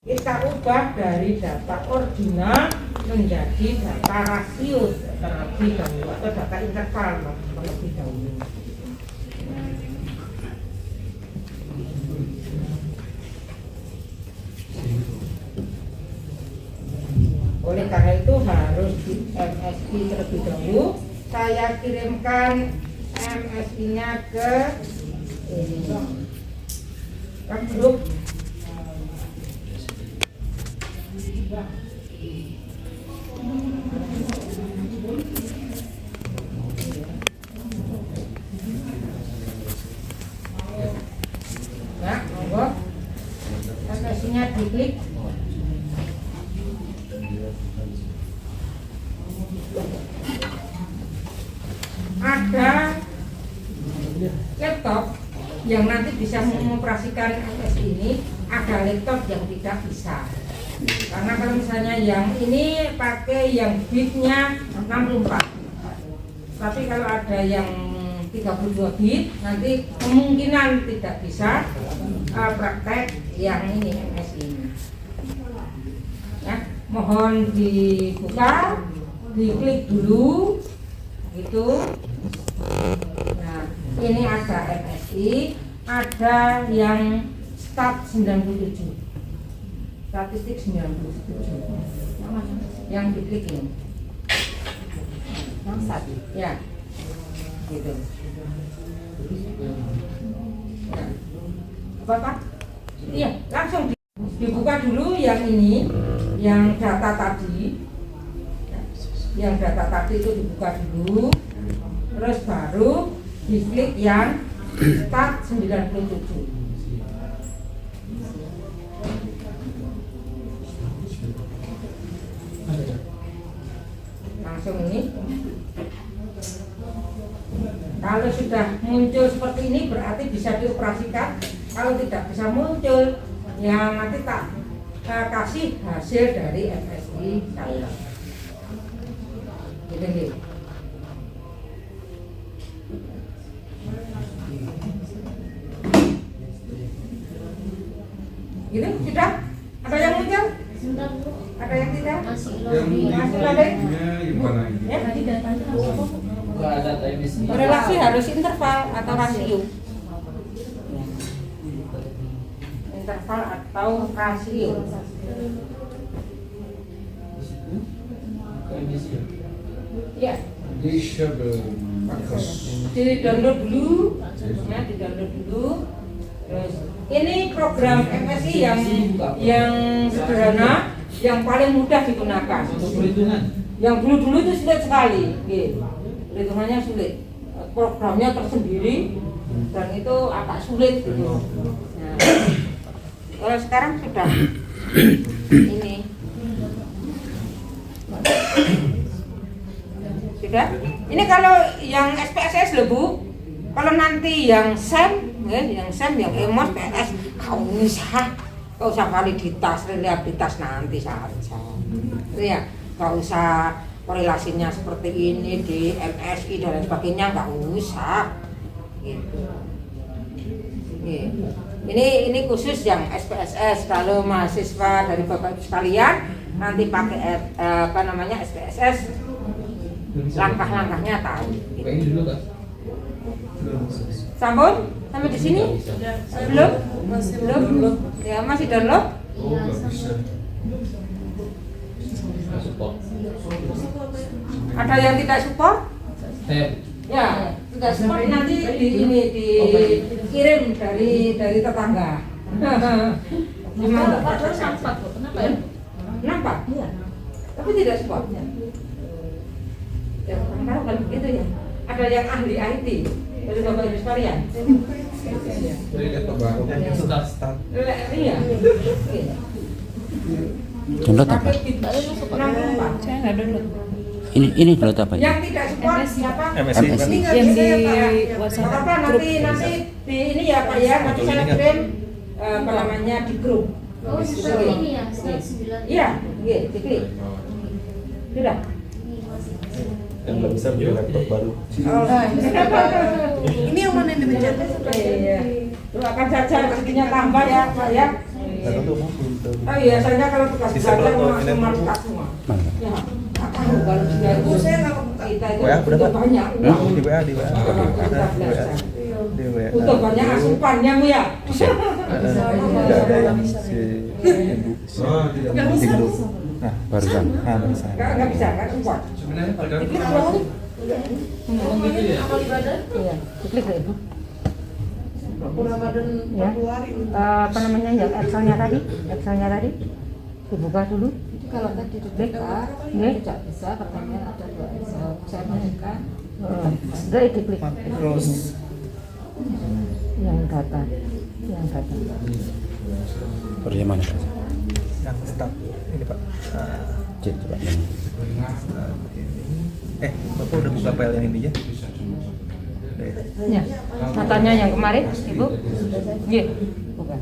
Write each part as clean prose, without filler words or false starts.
kita ubah dari data ordinal menjadi data rasio terlebih dahulu atau data interval terlebih dahulu. Oleh karena itu harus di MSI terlebih dahulu. Saya kirimkan MSI-nya ke grup. Ya, monggo. MSI-nya diklik. Ada laptop yang nanti bisa mengoperasikan MSI ini, ada laptop yang tidak bisa. Karena kalau misalnya yang ini pakai yang bitnya 64, tapi kalau ada yang 32 bit nanti kemungkinan tidak bisa praktek yang ini MSI ini. Ya, mohon dibuka, diklik dulu gitu. Nah, ini ada MSI, ada yang stat 97, statistik 97, yang diklik ini, yang stat, ya, gitu. Ya. Bapak, iya, langsung dibuka dulu yang ini, yang data tadi. Yang data tadi itu dibuka dulu, terus baru diklik yang stat 97. Langsung ini. Kalau sudah muncul seperti ini berarti bisa dioperasikan. Kalau tidak bisa muncul, ya nanti tak kasih hasil dari MSI saya. Gitu. Gitu sudah? Ada yang muncul? Ada yang tidak? Masih loading. Ya, tadi datanya relasi harus interval atau rasio. Interval atau rasio. Ya. Di-download dulu. Ya, di-download dulu. Terus ini program MSI yang sederhana, yang paling mudah digunakan. Yang dulu-dulu itu sulit sekali. Perhitungannya sulit. Programnya tersendiri dan itu agak sulit gitu. Nah, kalau sekarang sudah ini. Sudah. Ini kalau yang SPSS loh Bu. Kalau nanti yang SEM, yang EMOS, PS, kau usah validitas, reliabilitas nanti saja. Ya, kau usah korelasinya seperti ini di MSI dan lain sebagainya, nggak usah. Gitu. Ini khusus yang SPSS. Kalau mahasiswa dari Bapak Ibu sekalian nanti pakai SPSS, langkah-langkahnya tahu. Gitu. Sampun? Sampai di sini? Belum? Belum? Ya, masih download? Ada yang tidak support? Ya, tidak support nanti dikirim dari tetangga. Gimana? Kenapa ya? Kenapa? Iya. Tapi tidak support. Ya, tahu kan begitu ya. Ada yang ahli IT dari Bapak Ibu sekalian. Dari laptop baru yang start. Iya. Download apa? Saya nggak download. Ini download apa? Yang tidak support siapa? MSI. Ini nggak Yang bisa di ya Pak ya. WhatsApp Apa nanti di ini ya Pak ya. Nanti saya kirim apa namanya di grup. Oh, seperti ini ya, slide 9. Iya, diklik. Sudah. Yang nggak bisa beli laptop baru. Ini yang mana yang dipencet? Iya. Doakan saja rezekinya tambah ya Pak ya. Nggak tahu tuh belum tahu. Oh iya, saya kalau tugas Bisa belajar kalau langsung ini- markas semua. Mana? Ya, nggak tahu kalau dia itu saya nggak kita itu WA, udah, udah Pak? banyak. Di WA, di WA. Kita Nah, di WA. belajar. Di WA. Udah banyak asupannya Bu ya. Nggak ada si ibu. Nggak bisa. Ibu. Nah, Barusan. barusan. Nggak bisa, nggak kuat. Sebenarnya Diklik berapa nih? Amal ibadah. Iya, diklik deh Ibu. Ramadan Ya. Apa namanya yang Excelnya tadi dibuka dulu. Kalau tadi Klik. dibuka tidak bisa katanya ada 2 Excel. Saya menekan Udah diklik Terus yang data. Terus yang mana? yang start ini Pak. Cek coba yang Start ini. Bapak udah buka file yang ininya? Ya, datanya yang kemarin Ibu. Iya, bukan.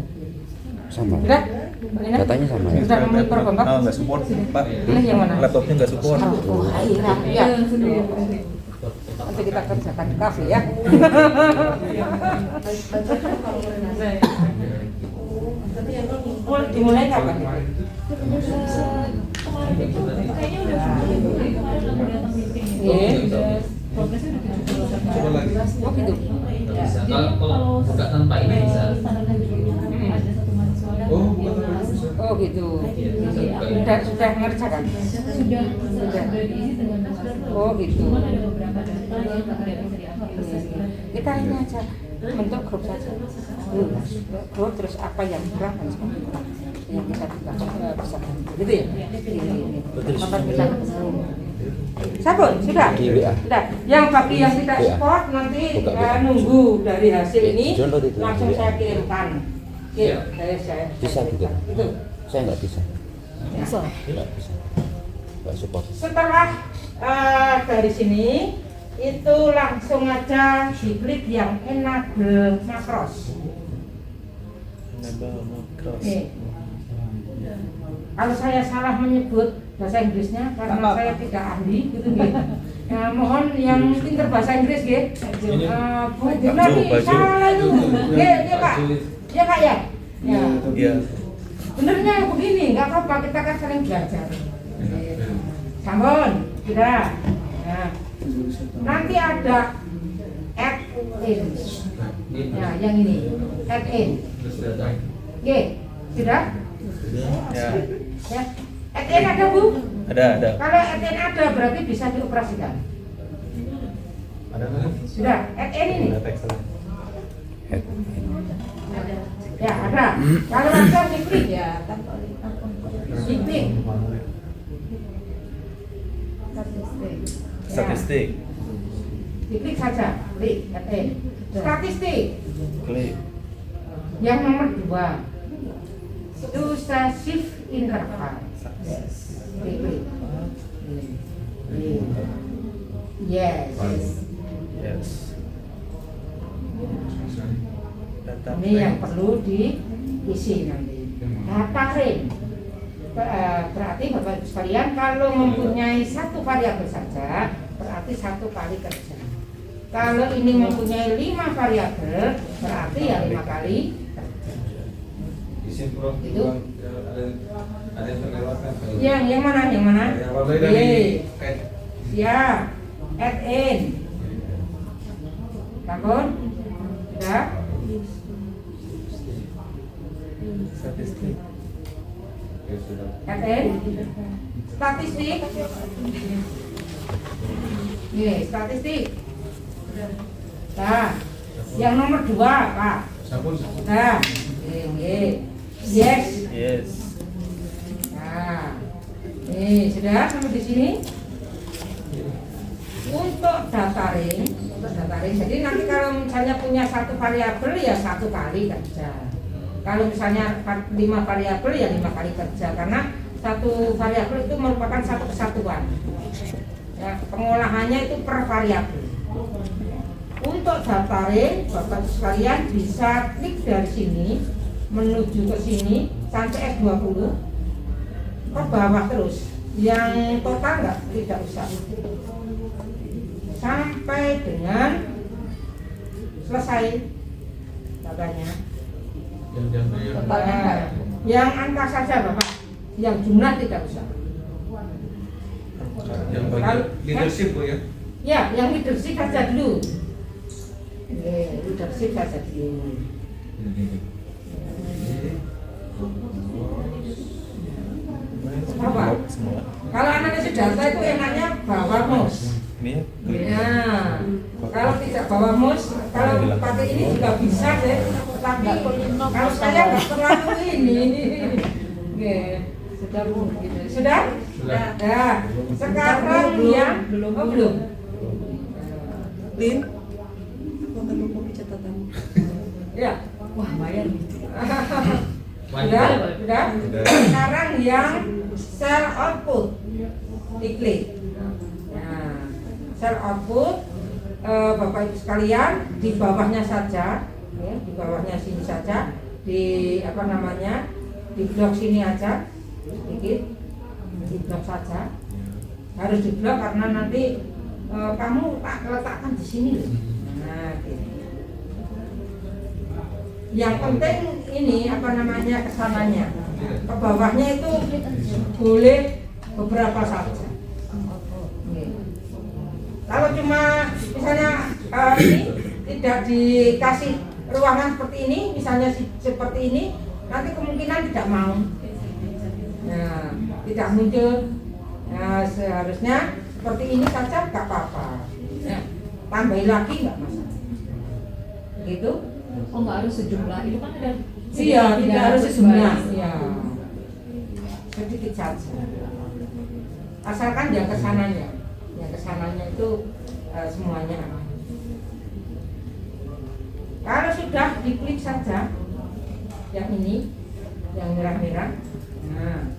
sama. Sudah? Ini? Datanya sama ya? Sudah memenuhi program Pak? Nggak support Pak. Ini yang mana? Laptopnya nggak support. Oh, iya. Nanti kita kerjakan di kafe ya. Oh, dimulai kapan? Kayaknya udah Iya. progresnya udah Coba lagi. Oh gitu. Kalau buka tanpa ini bisa. ada satu mahasiswa dan Oh, dia bukan udah bisa. Oh gitu. Sudah mengerjakan. sudah diisi dengan mahasiswa. Oh gitu. Cuman ada beberapa data yang tidak bisa diakses. Kita ini aja bentuk grup saja. Grup terus apa yang kurang dan sebagainya. Yang kita bisa gitu ya. Ini. Kapan kita ketemu? Sabun sudah. Di WA. Sudah. Yang bagi yang tidak WA. support nanti Buka WA. nunggu dari hasil ini Download itu. langsung WA. saya kirimkan. Iya. Saya Bisa gitu? Itu. Saya nggak bisa. bisa. Nggak bisa. Nggak support. Setelah dari sini itu langsung aja diklik yang enable macros. Enable macros. Nih. Kalau saya salah menyebut bahasa Inggrisnya karena saya tidak ahli gitu nggih. Mohon yang pinter bahasa Inggris nggih. Bu Guna nih Baju. salah itu. Nggih, Pak. Ya Pak ya. Ya. Iya. Benernya begini, nggak apa-apa, kita kan sering belajar. Sampun, sudah. Nah, nanti ada add in. Nah, yang ini add in. Oke, sudah? Ya. Ya. Add in ada Bu? Ada. Kalau add in ada berarti bisa dioperasikan. Ada nggak? Sudah, add in ini. Ada teksnya. Ya, ada. Kalau langsung diklik Ya, tanpa akun diklik. statistik. Statistik. Diklik saja, klik add in. Statistik. Klik. Yang nomor 2 successive interval. Klik. Yes. Yes. Data Ini yang perlu diisi nanti. Data range. Berarti Bapak Ibu sekalian kalau mempunyai satu variabel saja berarti 1 kali kerja. Kalau ini mempunyai 5 variabel berarti ya 5 kali kerja. Itu. Ada yang terlewatkan. Yang mana? Yang mana? Dari Ya, add in. Sampun? Sudah? statistik. Add in. Statistik. Nih, statistik. Nah, yang nomor 2, Pak. Nah, yes. Yes. Nah, nih sudah sampai di sini. Untuk dataring, jadi nanti kalau misalnya punya satu variabel ya 1 kali kerja. Kalau misalnya 5 variabel ya 5 kali kerja karena satu variabel itu merupakan satu kesatuan. Ya, pengolahannya itu per variabel. Untuk dataring, Bapak sekalian bisa klik dari sini menuju ke sini sampai F20 ke bawah terus. Yang total enggak, tidak usah. Sampai dengan selesai datanya. Jam-jamnya yang Totalnya enggak. Yang angka saja Bapak, yang jumlah tidak usah. yang bagian leadership Bu ya. Ya, yang leadership saja dulu. Leadership saja dulu. Apa? Kalau anaknya Siddhartha itu enaknya bawa mus. Ini Ya, kalau tidak bawa mus, kalau pakai ini juga bisa deh. Tapi kalau saya nggak terlalu ini. Oke. Sudah Bu, gitu. Sudah? Sudah. Ya. Sekarang yang belum. Oh, belum. Lin, bukan kopi catatan. Ya. Wah, bayar nih. Sudah? Sudah? Sekarang yang sel output diklik. Nah, sel output Bapak Ibu sekalian di bawahnya saja, ya, di bawahnya sini saja, di apa namanya, di blok sini aja, sedikit, di blok saja. Harus di blok karena nanti kamu tak letakkan di sini loh. Nah, gitu. Yang penting ini apa namanya kesananya, ke bawahnya itu boleh beberapa saja. Oke. Kalau cuma misalnya ini tidak dikasih ruangan seperti ini, misalnya seperti ini, nanti kemungkinan tidak mau. Nah, tidak muncul. Nah, seharusnya seperti ini saja nggak apa-apa. Nah, tambahin lagi nggak masalah. Gitu. Oh, nggak harus sejumlah. Itu kan ada. Iya, tidak harus sejumlah. Iya. Sedikit saja. Asalkan yang kesananya. Yang kesananya itu semuanya aman. Kalau sudah diklik saja yang ini, yang merah-merah. Nah.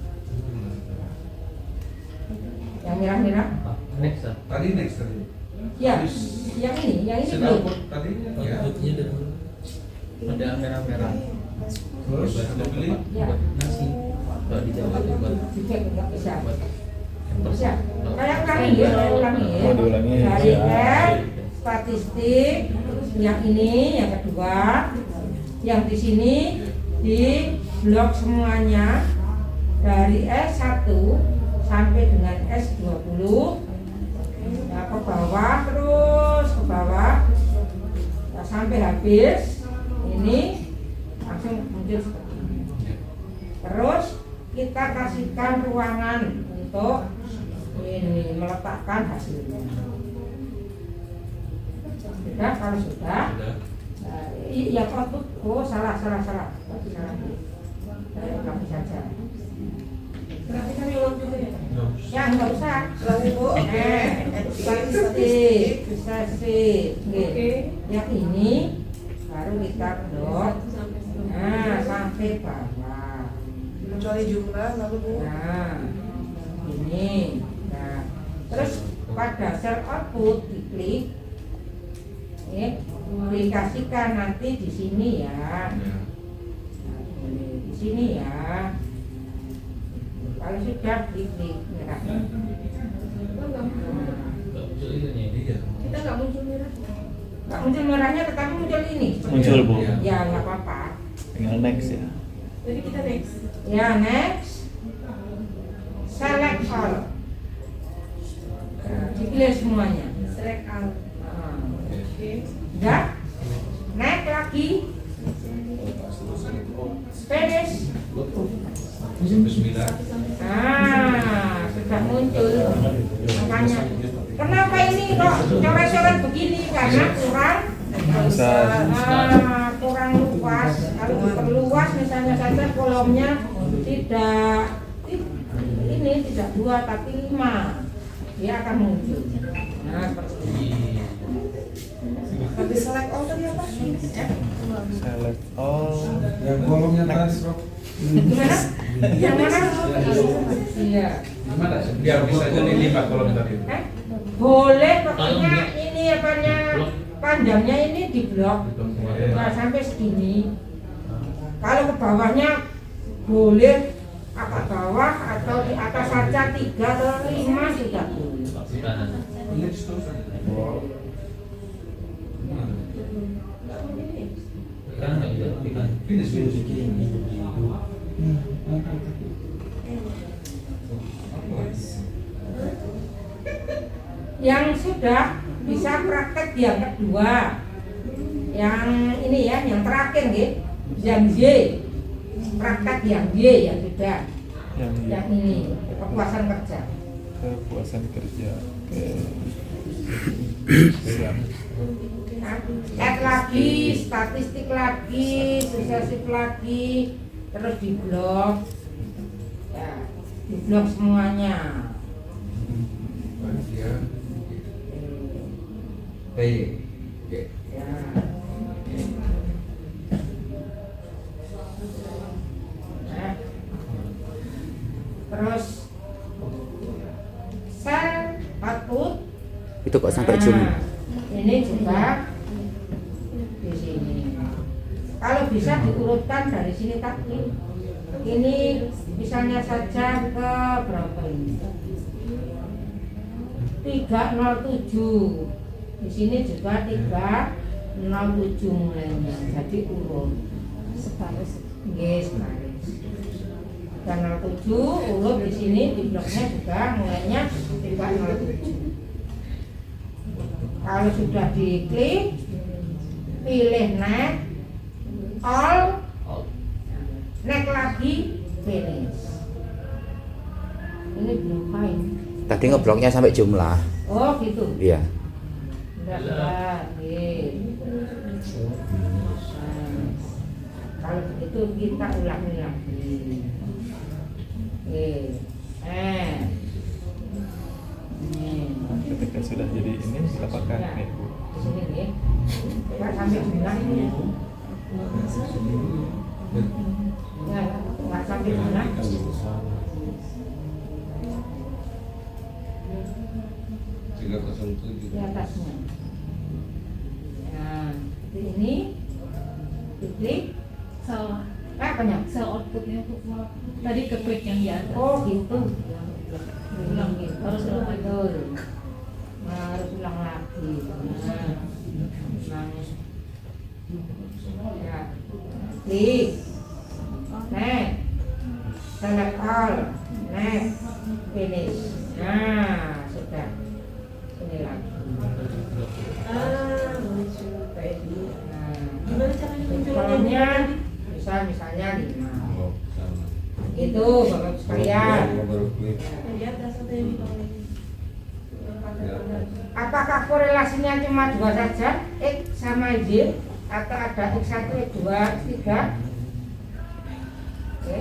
Yang merah-merah. Next ah. Tadi next tadi. Ya, yang ini Sudah belum. tadi ya. Outputnya ada merah-merah. Terus sudah pilih. Ya. Buat nasi. Kalau di Jawa itu buat Dicek nggak bisa. buat Bisa. Saya ulangi ya, saya ulangi ya. Oh, diulangi. Dari Ya. F, statistik, yang ini, yang kedua, yang di sini di blok semuanya dari S1 sampai dengan S20, ya, ke bawah terus ke bawah, ya, sampai habis. Ini langsung muncul seperti ini. Terus kita kasihkan ruangan untuk ini meletakkan hasilnya. Sudah, kalau sudah, yang output, oh salah. Berarti salah. Kami saja. Berarti kami ulang dulu ya. Ya nggak usah. Ulangi Bu. Statistik, bisa sih. Oke. Yang ini baru kita blok. Nah, sampai bawah. Kecuali jumlah lalu Bu. Nah, ini. Nah, terus pada sel output diklik, dikasihkan nanti di sini ya. Nah, di sini ya. Kalau sudah diklik merah. muncul itunya. Iya. Kita nggak muncul merah. Nggak muncul merahnya, tetapi muncul ini. Muncul, Bu. Ya nggak apa-apa. Tinggal next ya. Jadi kita next. Ya next, select all. Nah, dipilih semuanya. Select all. Nah, Oke. udah, naik lagi, finish. Bismillah. Nah, sudah muncul. Makanya, kenapa ini kok coret-coret begini? Karena kurang kurang luas. Kalau diperluas misalnya saja kolomnya tidak ini tidak 2 tapi 5, dia akan muncul. Nah, seperti ini. Tapi select all tadi apa? Select all. Yang kolomnya atas Rob. Gimana? Yang mana? Iya. Gimana? Biar bisa jadi 5 kolom tadi. Boleh pokoknya ini apanya panjangnya ini di blok. Nah, sampai segini. Kalau ke bawahnya boleh agak bawah atau di atas saja 3 atau 5 sudah boleh. Next terus. Sekarang nggak bisa tapi kan. Yang sudah bisa praktek yang kedua, yang ini ya, yang terakhir nih, yang Y, praktek yang Y yang sudah, yang ini kepuasan kerja. Kepuasan kerja. Oke. Siap. Add lagi, statistik lagi, suksesif lagi, terus di blog, ya, di blog semuanya. Baik. Ya. Nah, terus sel output. Itu kok sampai Nah, Jum. ini juga di sini. Kalau bisa diurutkan dari sini tadi. Ini misalnya saja ke berapa ini? 307. Di sini juga 307 mulainya. Jadi urut. Sebaris. Yes, baris. 307 urut di sini di bloknya juga mulainya 307. Kalau sudah diklik, pilih next, all, next lagi, finish. Ini belum main. Tadi ngebloknya sampai jumlah. Oh gitu. Iya. Sudah, kalau begitu kita ulangi lagi. Ketika sudah jadi ini, apakah Ya, nih Bu? di sini nih. Nggak sampai jumlah ini. Ya, nggak sampai jumlah. Di atasnya. Nah, ini diklik. Salah. Banyak. Sel outputnya tuh tadi ke klik yang di atas. Oh gitu. Ulang gitu. Harus ulang lagi. Betul. Nah, harus ulang lagi. Nah, ulang. Ya. Klik. Next. Select all. Next. Finish. Nah, sudah. Ini lagi. Lucu. Kayak gitu. Nah, Gimana caranya munculnya? kolomnya bisa misalnya 5. Itu Bapak sekalian. Yang di atas atau yang di bawah ini? Apakah korelasinya cuma 2 saja? X sama Y atau ada X1, X2, X3? Oke.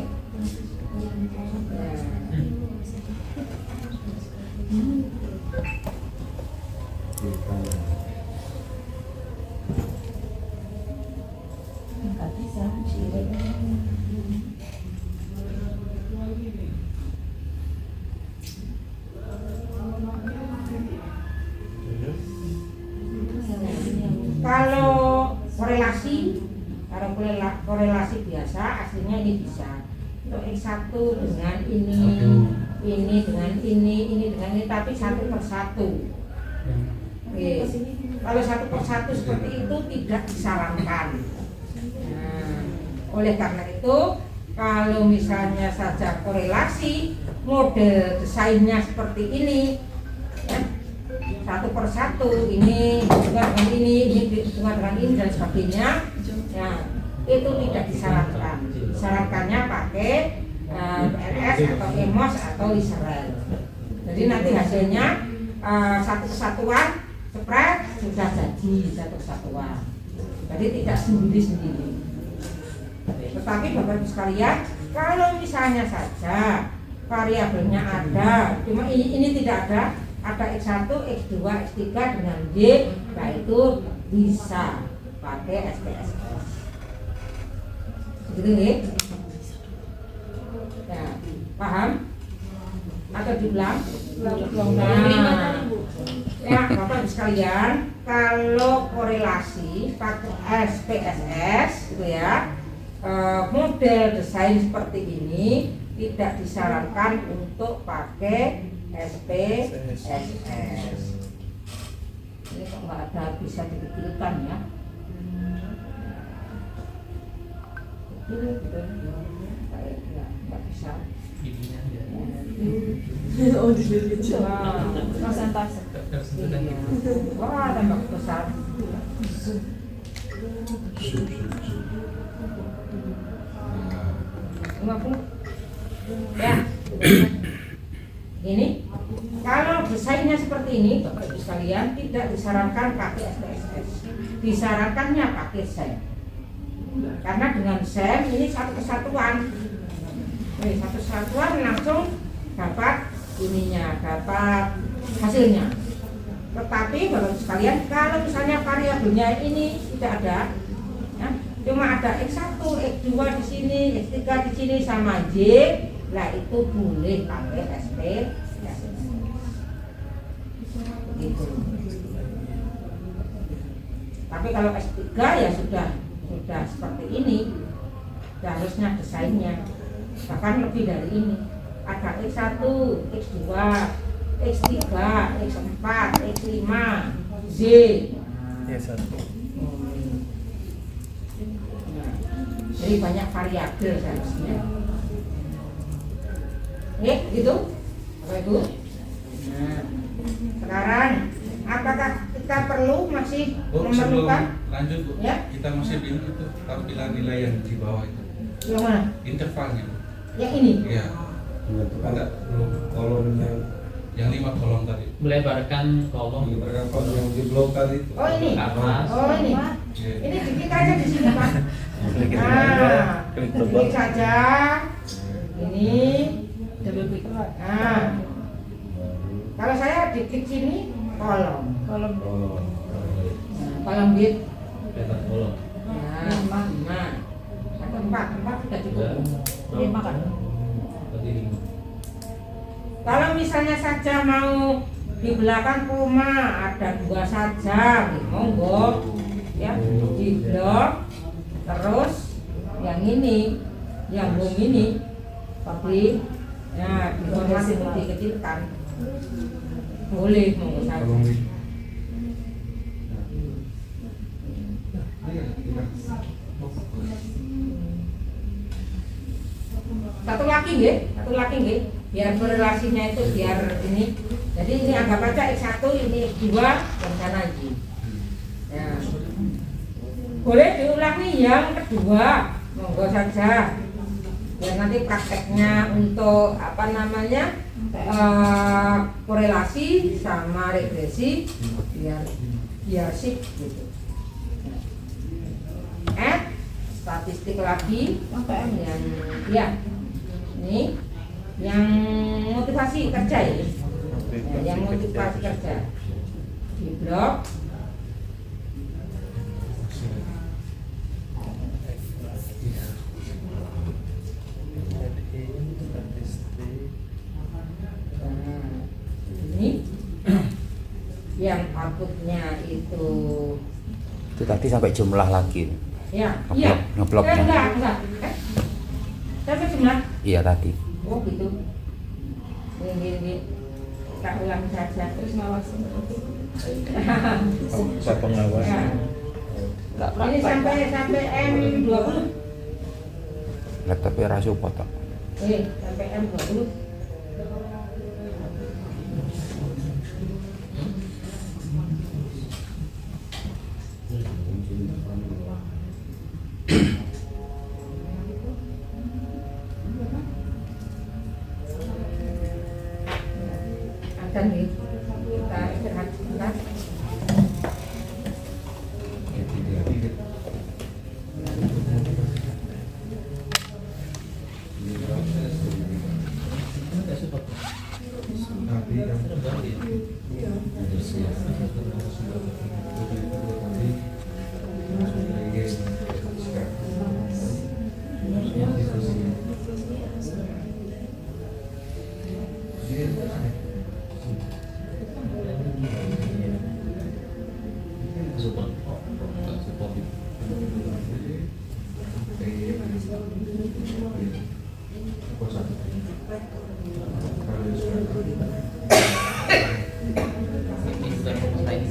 Nggak bisa. Kalau korelasi biasa aslinya ini bisa. Untuk X1 dengan ini dengan ini dengan ini, tapi 1 per 1. Oke. Kalau 1 per 1 seperti itu tidak disarankan. Nah, oleh karena itu, kalau misalnya saja korelasi model desainnya seperti ini, ya, 1 per 1, ini dengan ini dengan ini dan sebagainya, ya, itu tidak disarankan. Disarankannya pakai PLS atau EMOS atau Israel. Jadi nanti hasilnya satu kesatuan spread sudah jadi satu kesatuan. Jadi tidak sendiri-sendiri. Tetapi Bapak Ibu sekalian, kalau misalnya saja variabelnya ada, cuma ini tidak ada X1, X2, X3 dengan Y, nah itu bisa pakai SPSS. Gitu nih. Ya, paham? Atau diulang? Nah, ya Bapak Ibu sekalian, kalau korelasi pakai SPSS gitu ya, model desain seperti ini tidak disarankan untuk pakai SPSS. Ini kok nggak ada bisa dikecilkan ya. Ini gitu. Kayak nggak bisa. Giginya aja. Oh, dilihat kecil. Wah, Persentase. Tersentuh kan iya. gitu. Wah, tambah besar. 50. Ya. Ini kalau desainnya seperti ini, Bapak Ibu sekalian, tidak disarankan pakai SPSS. Disarankannya pakai SEM. Karena dengan SEM ini satu kesatuan. Satu kesatuan langsung dapat ininya, dapat hasilnya. Tetapi Bapak Ibu sekalian, kalau misalnya variabelnya ini tidak ada, ya, cuma ada X1, X2 di sini, X3 di sini sama Y, lah itu boleh pakai SP. Gitu. Tapi kalau S3 ya sudah seperti ini, harusnya desainnya bahkan lebih dari ini. Ada X1, X2, X3, X4, X5, Z. Ya satu. Nah, jadi banyak variabel seharusnya. Gitu, Bapak Ibu. Nah, sekarang apakah kita perlu masih Bu, sebelum memerlukan? lanjut Bu, Ya. kita masih bingung itu tampilan nilai yang di bawah itu. Yang mana? Intervalnya. Yang ini. Iya. Ada belum kolomnya yang 5 kolom tadi. Melebarkan kolom. Berapa kolom yang di blok tadi itu? Oh ini. Atas. Oh ini. Iya. Ini diklik aja di sini Pak. Klik ini. Nah, Klik klik tombol. saja. Ini. Double click. Nah, kalau saya diklik sini kolom. Kolom. Oh. Nah, kolom bit. Lebar kolom. Nah, 5. Atau 4 sudah cukup. Lima kan? Berarti 5. Kalau misalnya saja mau di belakang koma ada 2 saja, monggo ya di blok. Terus yang ini, yang home ini, tapi ya informasi dikecilkan. Boleh monggo saja. Kolom ini. Satu lagi nggih, biar korelasinya itu biar ini. Jadi ini anggap aja X1, ini X2, yang sana lagi. Ya. Boleh diulangi yang kedua, monggo saja. Biar nanti prakteknya untuk korelasi sama regresi biar sip gitu. Statistik lagi yang ya ini yang motivasi kerja ya. Ya, yang motivasi kerja di blog ini yang outputnya itu tadi sampai jumlah lagi. ya iya Ngebloknya. enggak sampai jumlah. Iya tadi. Oh gitu. Ini tak ulang saja terus ngawasin. Saya pengawas. Ya. Ini sampai M20. Laptopnya rasio potong. Sampai M20. Akan nih kita istirahat sebentar. Enggak support. Nanti yang Serem banget ya. Support. Oh, enggak support. Ini bukan fokus lain.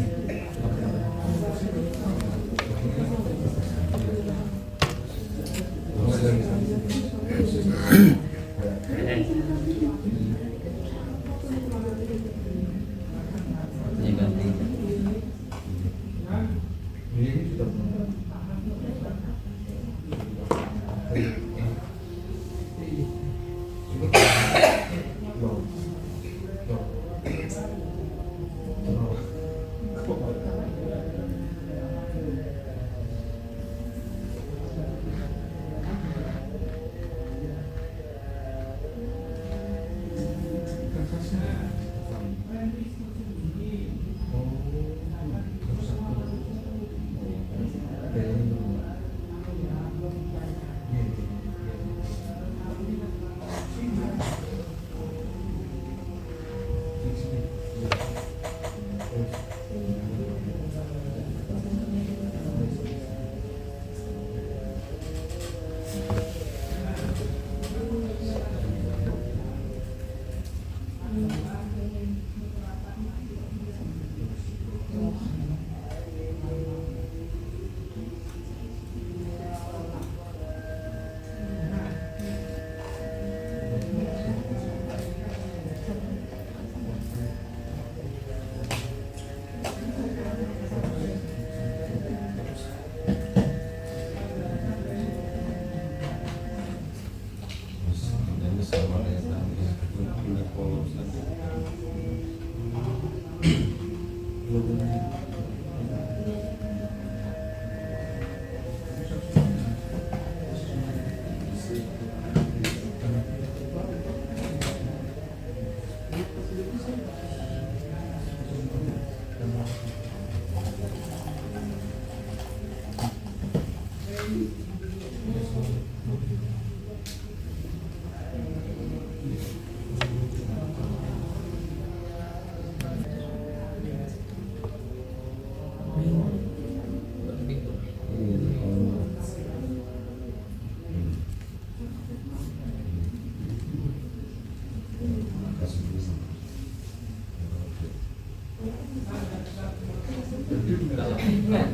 Nah,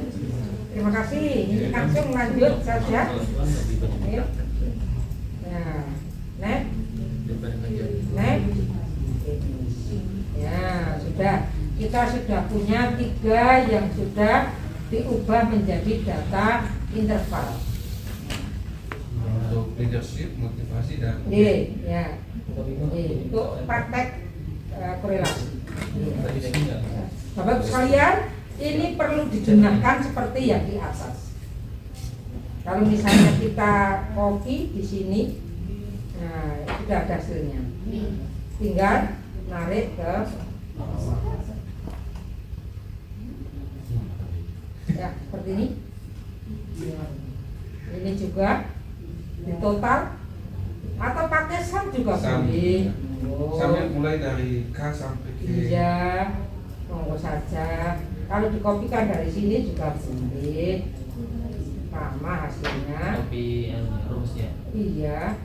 terima kasih. Langsung lanjut saja. Ayo. Nah, next. Next. Ya, sudah. Kita sudah punya 3 yang sudah diubah menjadi data interval. Untuk leadership, motivasi dan Ya. Untuk praktek korelasi. Bapak sekalian, ini perlu didengarkan seperti yang di atas. Kalau misalnya kita copy di sini, nah sudah ada hasilnya. Tinggal narik ke ya seperti ini. Ini juga di total atau pakai sum juga Sum. boleh. sampai mulai dari K sampai K. Iya, monggo saja. Kalau dikopikan dari sini juga boleh. Sama hasilnya. Kopi rumusnya. Iya.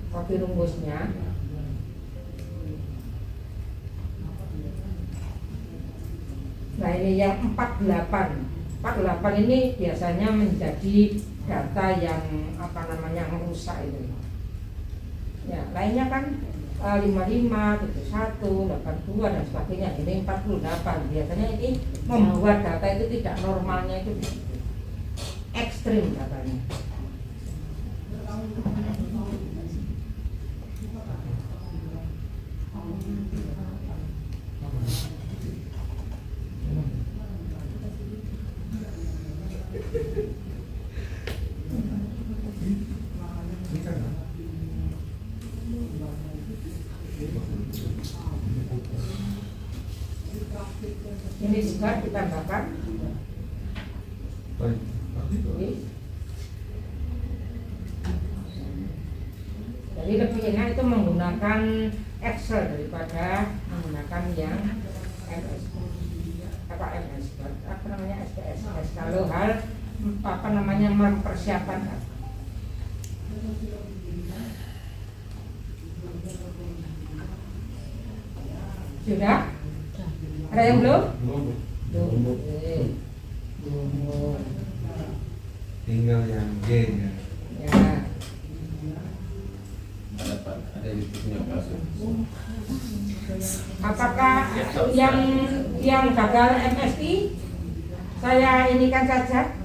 Kopi rumusnya. Nah ini yang 48. 48 ini biasanya menjadi data yang merusak itu. Ya, lainnya kan 55, 71, 82 dan sebagainya. Ini 48. Biasanya ini membuat data itu tidak normalnya itu ekstrim datanya. Ini juga ditambahkan. Baik. Jadi lebih enak itu menggunakan Excel daripada menggunakan yang MS. SPSS. Kalau hal mempersiapkan data. Sudah? Ada yang belum? Belum. Tinggal yang G ya. Ya. Ada di punya kasus. Apakah yang gagal MSI saya inikan saja?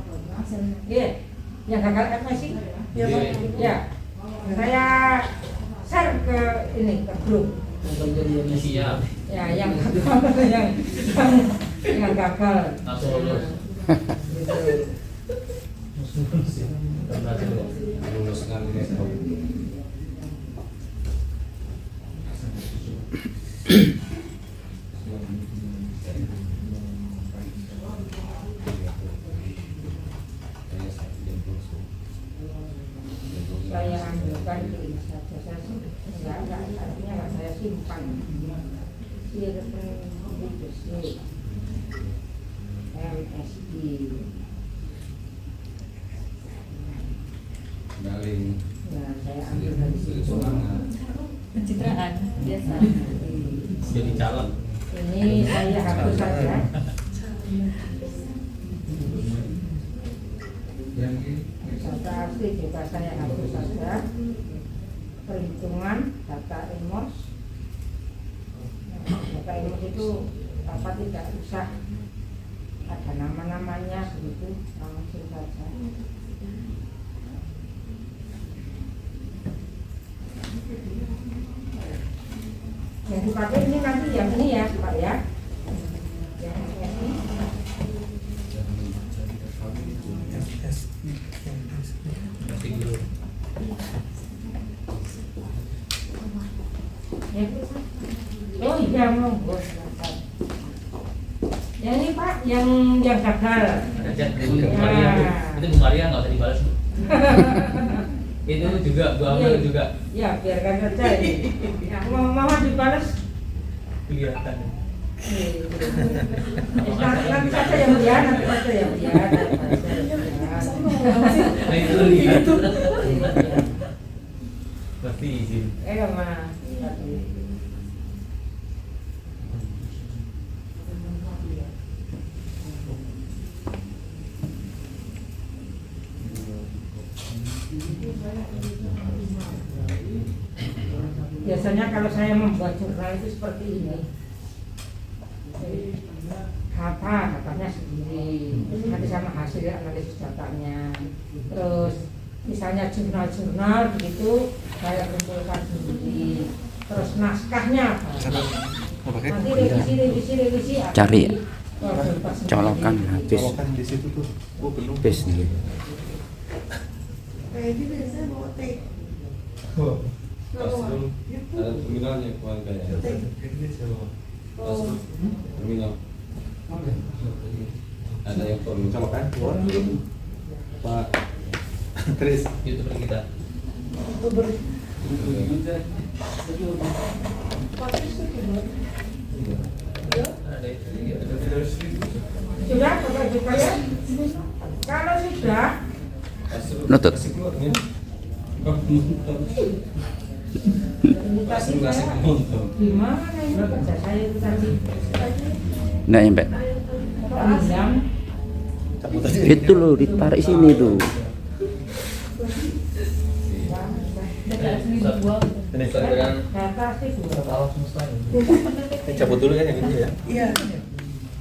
Iya. Yang gagal MSI? Ya, Pak. Ya. Saya share ke ini ke grup. Siap. Ya, yang gagal yang gagal. Langsung lulus. Gitu. Lulus kali ini. Saya ambilkan di ini saja, saya artinya nggak saya simpan. MSI. Dari Nah, saya ambil dari situ. Pencitraan biasa. Jadi calon. Ini saya hapus saja. yang G. Data asli juga saya hapus saja. Perhitungan data EMOS. Data EMOS itu tidak usah ada nama-namanya begitu, langsung saja. Yang dipakai ini nanti yang ini ya Pak ya. Yang ini. Nanti dulu. Oh iya monggo. Yang ini Pak, yang gagal. Ada chat Bu Maria. Itu Bu Maria nggak usah dibalas. Itu juga Bu Amel juga Ya biarkan saja ini. Mau dibalas. kelihatan. Nanti saja yang ya, nanti saja yang ya. Nah itu lihat. Tati izin. Mas. Biasanya kalau saya membuat jurnal itu seperti ini. Katanya sendiri, nanti sama hasil analisis datanya. Terus misalnya jurnal-jurnal begitu saya kumpulkan sendiri. Terus naskahnya apa? Nanti revisi Cari ya? Colokan Colokan habis. Colokan di situ tuh. Gua belum. Habis nih. Kayak gitu biasanya bawa teh. Ada terminalnya keluarga ya. Terminal. Ada yang perlu colokan? Pak. Terus YouTuber kita. Ada itu. Sudah, Bapak Ibu sekalian? Kalau sudah, Nutut. Langsung kasih nonton. gimana ini kerja saya itu tadi? Nggak nyampe. Pinjam. Cabut aja. Itu loh ditarik sini tuh. Ini Data sih dua. Alam semesta ini. cabut dulu ya yang ini ya. Iya.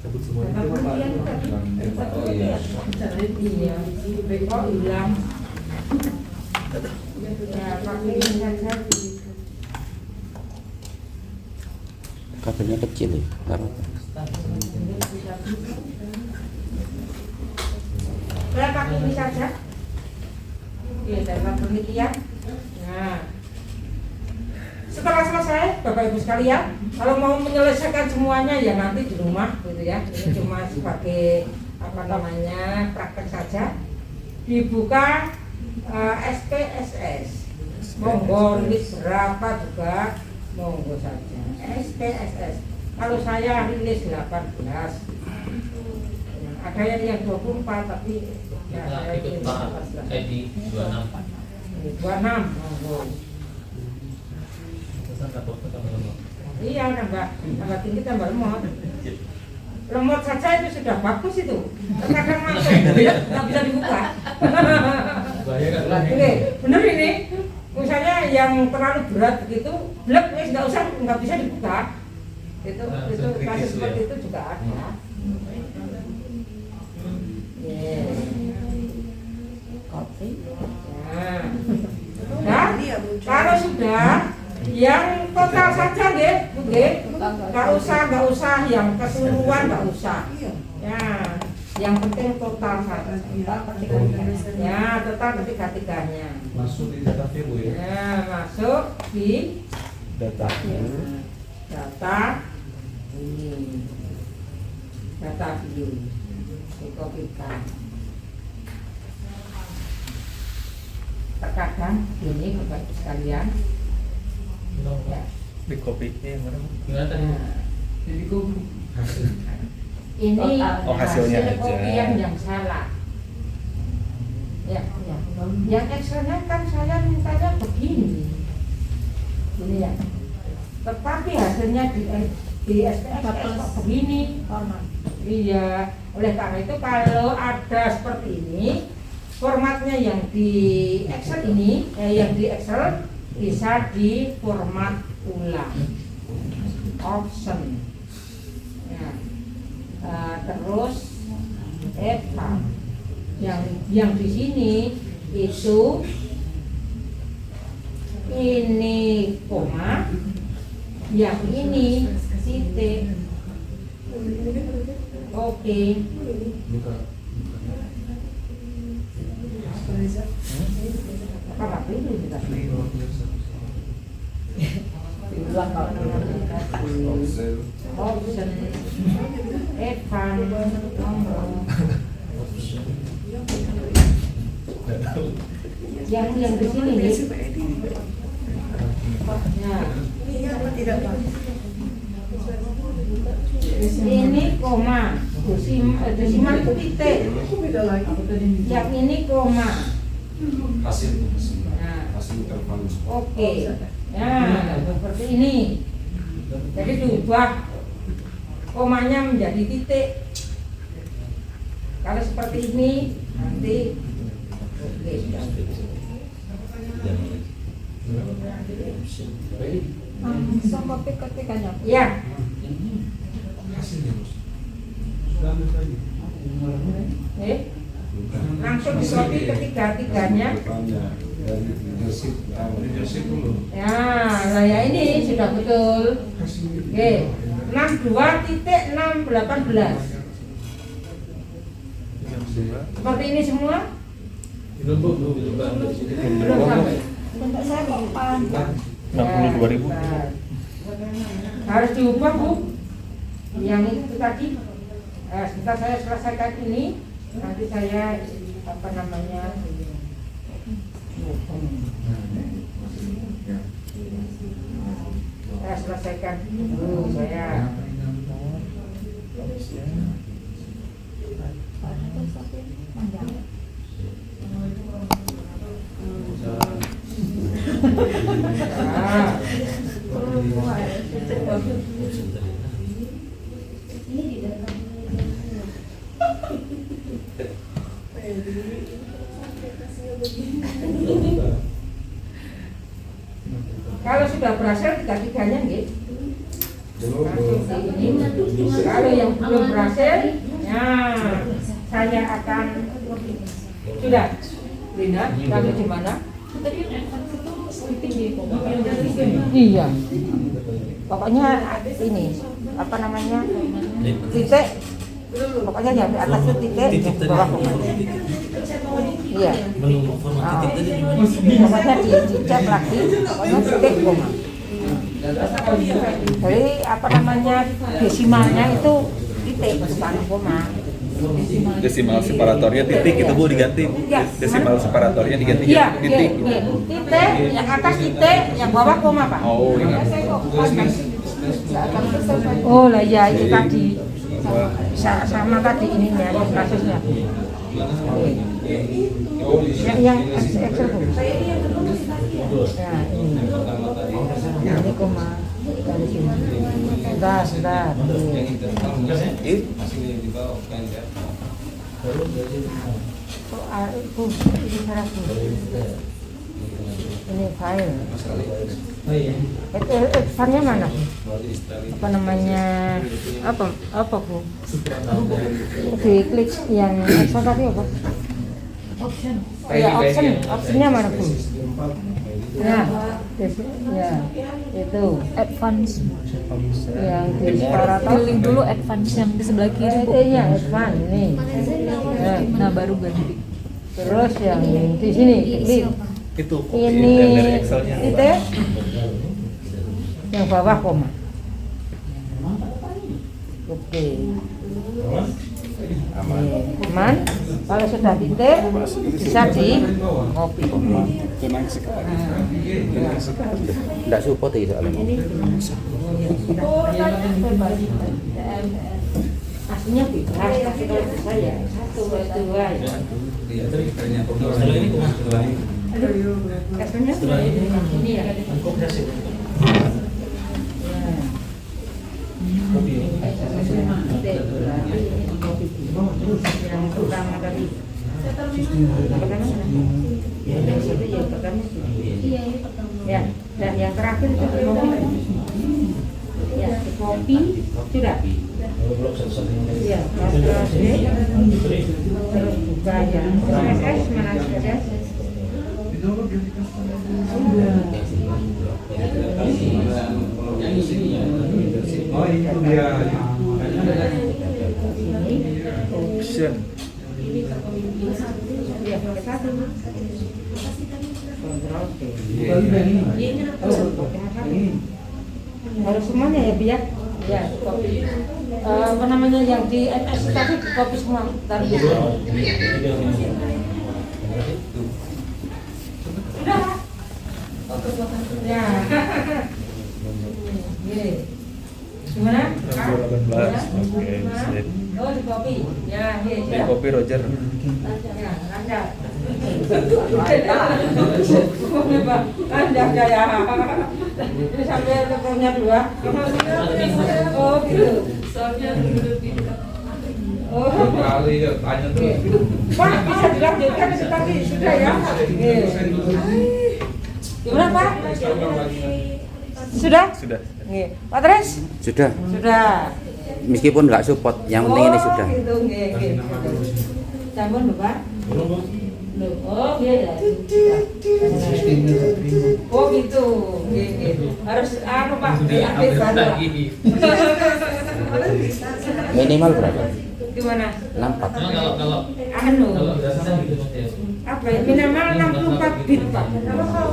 Cabut semua. Data kuliah itu tadi. Oh iya. Iya. Kok hilang? Ya, pakai ini saja. Kabelnya kecil ya. Nggak apa-apa. Saya pakai ini saja. Iya, dalam penelitian. Nah, setelah selesai, Bapak Ibu sekalian, kalau mau menyelesaikan semuanya ya nanti di rumah, gitu ya. Ini cuma sebagai praktek saja. Dibuka SPSS. Monggo rilis berapa juga, monggo saja. SPSS. Kalau saya rilis 18. Ada yang 24 tapi ya, Kita saya ikut rilis Pak 18. Edi 26. 26, monggo. Pesan rapor ke kamu. Iya, tambah tinggi tambah lemot. Lemot saja itu sudah bagus itu. Kadang masuk, nggak bisa dibuka. Bahaya kan? Oke, bener ini. Misalnya yang terlalu berat begitu, blek, nggak bisa dibuka. Itu kasus seperti itu juga ada. Kopi. Nah, kalau sudah yang total saja nggih, nggak usah yang keseluruhan nggak usah. Ya, yang penting total saja. Ya, total ketiga-tiganya. Masuk di data view ya. Ya, masuk di Data. data ini, data view, dikopikan. Terkadang ini Bapak Ibu sekalian, ya. Di kopinya yang mana? Gimana tadi? Ini Oh, hasilnya hasil aja. kopian yang salah. Ya. Yang Excelnya kan saya mintanya begini. Ini ya. Tetapi hasilnya di SPSS kok begini. Iya. Oleh karena itu kalau ada seperti ini, formatnya yang di Excel ini, yang di Excel bisa diformat ulang. Option. Ya. Terus Eva yang di sini itu ini koma, yang ini titik. Oke. Apa itu kita? Ulang kalau Option Evan yang di sini nih. Nah, ini koma, desimal itu titik. Yang ini koma. Hasil Nah, hasil interval. Oke. Nah, seperti ini. Jadi diubah komanya menjadi titik. Kalau seperti ini nanti oke sudah. Langsung kopi ketikanya. Ya. Langsung dikopi ketiga-tiganya. Dari leadership dulu. Ya, nah ya ini sudah betul. Oke, 62.618. Seperti ini semua? Belum sampai. Bentuk saya kok panjang. 62.000. Ya, harus diubah Bu. Yang itu tadi. Setelah saya selesaikan ini, nanti saya apa namanya? Saya selesaikan dulu saya. Panjang. Nah, kalau sudah berhasil tiga-tiganya nggih. Langsung ini. Kalau yang belum berhasil, nah saya akan sudah. Lina, kamu di mana? Tadi yang advance itu tinggi kok. Iya. Pokoknya ini apa namanya? Titik. Pokoknya yang di atas itu titik, yang di bawah koma. Iya. Pokoknya dicek lagi, pokoknya titik koma. Jadi apa namanya desimalnya itu titik bukan koma. Desimal separatornya titik itu Bu diganti. Ya. Desimal separatornya diganti Iya, titik. iya. Titik, yang atas titik, yang bawah koma Pak. Oh, iya. Oh lah ya itu tadi sama tadi ininya kasusnya. Yang Excel Bu. Ya ini koma dari sini. Sudah. Bu, ini syarat Bu. Ini file. Filenya mana? Apa namanya? Apa Bu? Diklik yang Excel tadi apa? Option. Ya, optionnya mana Bu? Ya, itu Advance. yang di separator. Pilih dulu advance yang di sebelah kiri Bu. Iya, advance nih. Nah baru ganti. Terus yang di sini klik. Itu Ini dari Excelnya. titik. Yang bawah koma. Oke. Aman. Kalau sudah titik bisa di copy. Tenang sekali. Tidak support itu soalnya. Aslinya bebas, tapi kalau bisa ya satu atau dua ya. Setelah ini kok Aslinya ini ya. Yang pertama tadi. Pertama mana? Yang itu yang pertama. Iya, ini pertama. Ya, dan yang terakhir itu kopi. Ya, kopi sudah. Ya, terus buka ya. SS mana SS? Oh itu dia. Option. Ya, satu. Kontrol T. Harus semuanya ya biar ya kopi. Apa namanya yang di MS tadi kopi semua tadi. Ya. Gini. Gimana? 18. Oke, sip. Oh, di kopi. Ya, Di kopi Roger. Ya, lancar. Anda ya. Ini sampai levelnya 2. Oh gitu. Soalnya duduk di dekat. Oh. Kali ya tanya terus. Pak, bisa dilanjutkan itu tadi sudah ya? Gimana Pak? Sudah? Sudah. Nggih. Pak Tres? Sudah. Sudah. Meskipun nggak support, yang penting ini sudah. Gitu, nggih, nggih. Sampun lho, Pak. Belum, Bu. Loh, oh iya ya. Oh gitu. Nggih, nggih. Harus Pak, diaktif baru. Pak. Minimal berapa? Gimana? 64. Kalau Anu. biasanya gitu Mas ya. Apa ya? Minimal 64 bit Pak.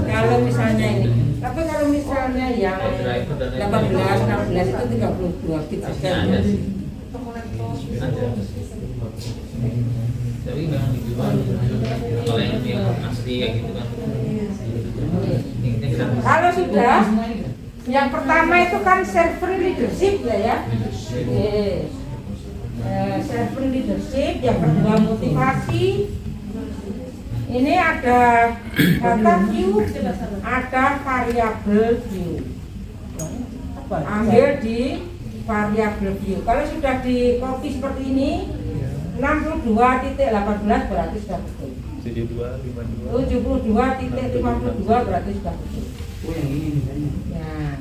Kalau misalnya ini. Tapi kalau misalnya yang 18, 16 itu 32 bit saja. Ada sih. Ada. Tapi memang dijual kalau yang asli kayak gitu kan. Ini kita Kalau sudah, yang pertama itu kan server leadership ya. Server leadership, yang kedua motivasi. Ini ada data view, ada variabel view. Ambil di variabel view. Kalau sudah di copy seperti ini, 62.18 berarti sudah betul. 72.52 berarti sudah betul. Ya.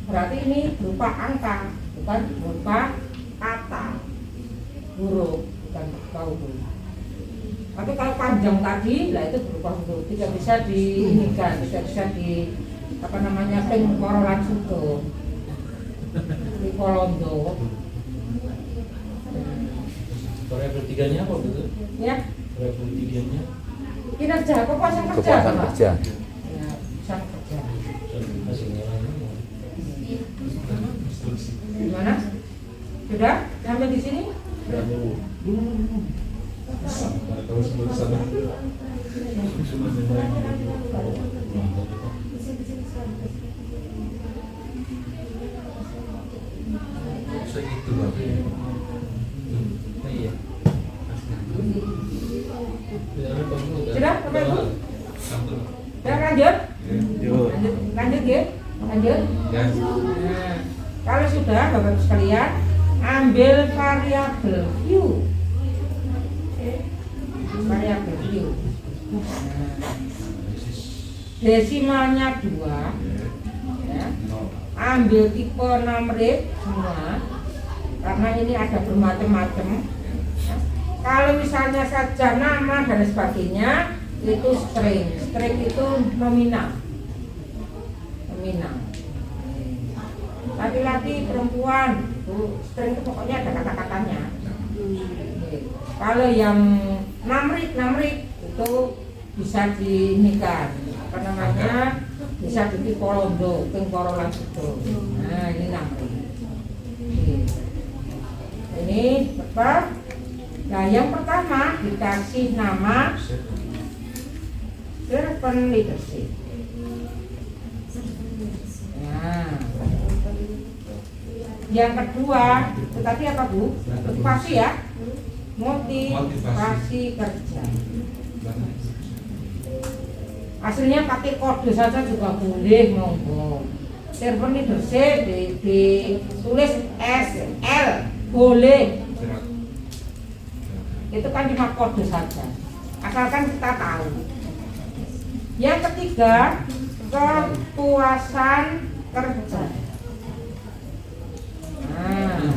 Berarti ini berupa angka, bukan berupa kata, huruf, bukan berupa huruf. Tapi kalau panjang tadi, lah itu berupa huruf, tidak bisa diinikan, tidak bisa di apa namanya pengkorolan suto, di kolondo. variabel 3-nya apa gitu? Ya, Variabel 3-nya kinerja, kepuasan kerja. Kepuasan Pak. kerja. Ya, kepuasan kerja. hasilnya. Gimana? Sudah? Sampai di sini? Terus sama. Segitu Bang. Oh iya. Sudah, Bapak Ibu? Sudah lanjut? Yuk. Lanjut ya? Lanjut? Ya. Nah, kalau sudah Bapak Ibu sekalian, ambil variabel view. Variabel view. Nah, desimalnya 2. Ya. Ambil tipe 6 rate semua. Karena ini ada bermacam-macam. Ya. Kalau misalnya saja nama dan sebagainya itu string. String itu nominal. Nominal. Laki-laki, perempuan, string itu pokoknya ada kata-katanya. Kalau yang namrik itu bisa diinikan, apa namanya, bisa dipikolondo, pengkorolan itu. Nah ini namrik. Ini betul. Nah yang pertama dikasih nama servant leadership. Nah, yang kedua, itu tadi apa Bu? Motivasi ya? Motivasi kerja. Hasilnya pakai kode saja juga boleh, monggo. Server leadership ditulis SL boleh. Itu kan cuma kode saja. Asalkan kita tahu. Yang ketiga, kepuasan kerja. Nah,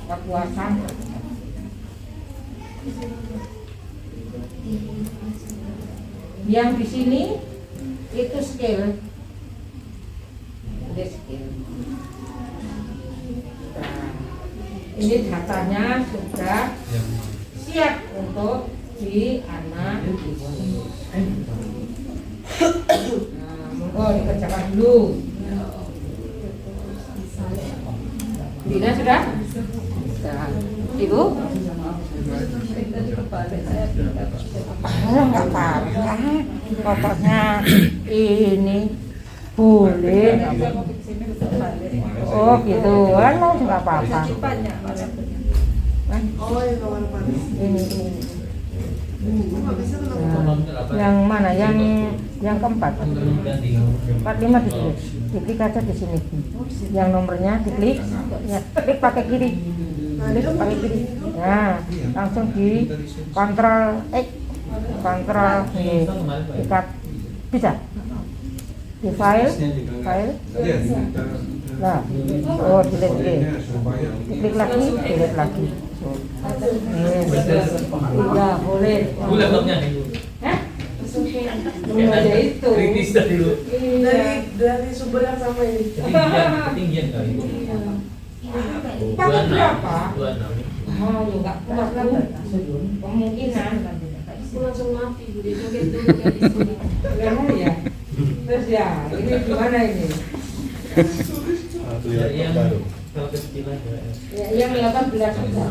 kepuasan kerja. Yang di sini itu skill. Ini skill. Nah, ini datanya sudah siap untuk dianalisis. Nah, monggo dikerjakan dulu. Dina sudah? Sudah. Ibu? Enggak apa-apa. Pokoknya ini boleh. Oh gitu. Enggak apa-apa. Oh, yang kawan panas. Ini. Yang mana? Yang keempat. 45 diklik. Diklik aja di sini. Yang nomornya diklik. Ya, klik pakai kiri. Pakai kiri. Nah, langsung di kontrol X. Kontrol ikat. Bisa. Di file. Nah, oh delete. Diklik lagi, delete lagi. Iya, boleh. Bu laptopnya nih Bu. Hah? Ya itu. Kritis dah dulu. Dari sumber yang sama ini. Ketinggian kali Bu. Pakai berapa? 26. Oh, ya enggak kuat kan? Kemungkinan. Aku langsung mati, Bu. Dia joget dulu kayak di sini. Ya. Terus ya, ini gimana ini? Yang kalau kecil aja. Ya, yang 18 saja.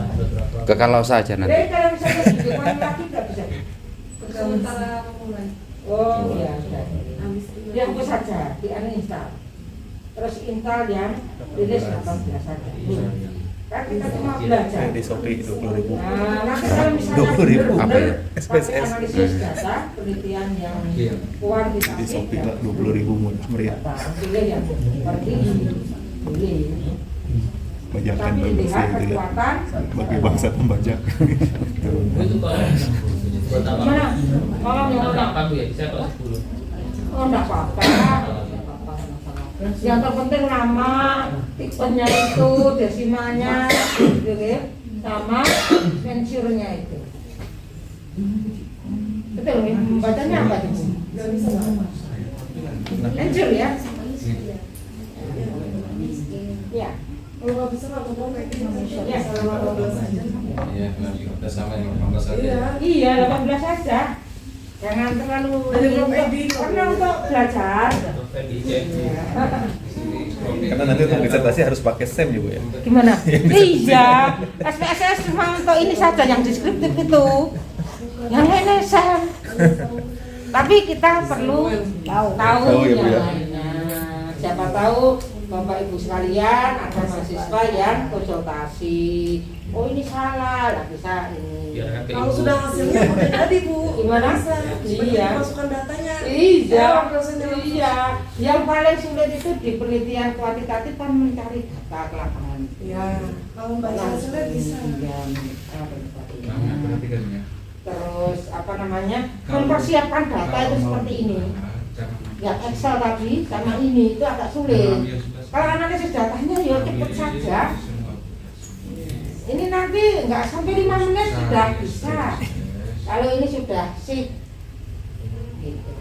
Ke kalau saja nanti. Jadi kalau misalnya dibuat lagi nggak bisa. Sementara mulai. Oh iya, sudah. Habis Dia hapus saja, di uninstall. Terus install yang rilis 18 saja. Kan kita cuma belajar. Di Shopee 20.000. Nah, nanti kalau misalnya 20.000 apa ya? pakai analisis data, penelitian yang kuantitatif. Di Shopee lah 20.000 murah meriah. Pilih yang seperti ini. Pilih. Bajakan Tapi bagus lihat ya itu ya. kekuatan. Bagi bangsa pembajak. Itu kalau buat apa? Mana? Kalau yang mana? Berapa Bu ya? Saya kalau 10. Oh, enggak apa-apa. Yang terpenting nama, tipenya itu, desimanya, gitu ya, sama sensurnya itu. Betul, bacanya apa itu? Sensur ya? Ya. kalau nggak bisa nggak ngomong kayak gini. Ya. Selama 12 aja. Iya, udah sama yang 18 saja. Iya. Iya, 18 saja. Jangan terlalu Ada belum edit. karena untuk belajar. Iya. Karena nanti untuk disertasi harus pakai SEM juga ya. Gimana? Iya, SPSS cuma untuk ini saja yang deskriptif itu. Yang lainnya Sam. Tapi kita perlu tahu Tahu ya, Bu, yang ya. lainnya. Siapa tahu Bapak Ibu sekalian ada mahasiswa yang konsultasi. Oh ini salah, lah bisa ini. Biar kata Kalau ibu. sudah hasilnya udah jadi Bu. Gimana? Bisa. Iya. Masukkan datanya. Iya, Dosennya langsung. iya. Yang paling sulit itu di penelitian kuantitatif kan mencari data ke lapangan. Iya. Kalau baca hasilnya bisa. Iya, Nah, berarti kan ya. terus apa namanya mempersiapkan data itu seperti ini. Ya Excel tadi sama ini itu agak sulit. Kalau analisis datanya ya cepet saja. Ini nanti nggak sampai 5 menit sudah bisa. Kalau ini sudah sip. Gitu.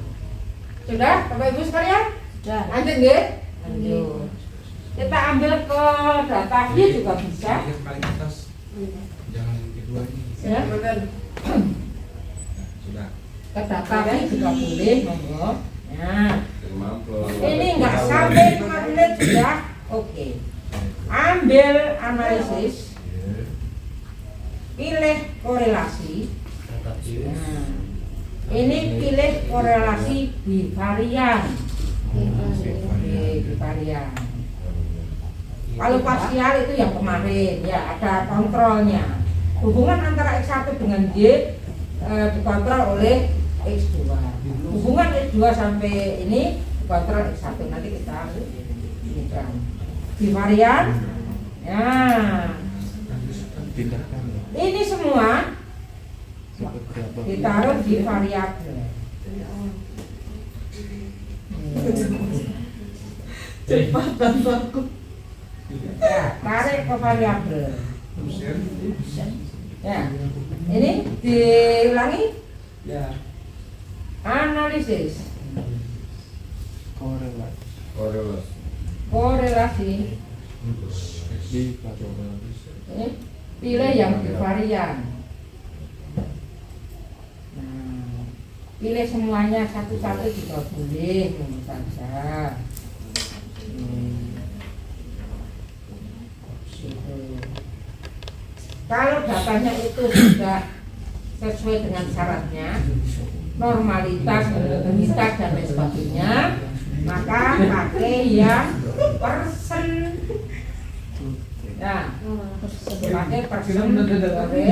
Sudah, Bapak Ibu sekalian? Sudah. Lanjut nggih? Lanjut. Kita ambil ke data view juga bisa. Yang paling atas. Jangan yang kedua ini. Ya. Sudah. Ke data view juga boleh, monggo. Nah, Terima ini nggak sampai 5 menit sudah. Oke. Ambil analisis, pilih korelasi. Nah, ini pilih korelasi bivarian. Bivarian. Kalau parsial itu yang kemarin ya ada kontrolnya. Hubungan antara X1 dengan Y dikontrol oleh X2. Hubungan X2 sampai ini dikontrol X1. Nanti kita lihat. Bivarian. Nah, Pindahkan. ini semua Seperti apa? ditaruh di variabel. Cepat dan baku. Ya, tarik ke variabel. Ya, ini diulangi. Ya. Analisis, Korelasi. korelasi. Ini pilih yang bivarian. Nah, pilih semuanya satu-satu juga boleh, tentu saja. Gitu. Kalau datanya itu sudah sesuai dengan syaratnya, normalitas, homogenitas dan lain sebagainya, maka pakai yang persen. Nah, pakai persen korelasi.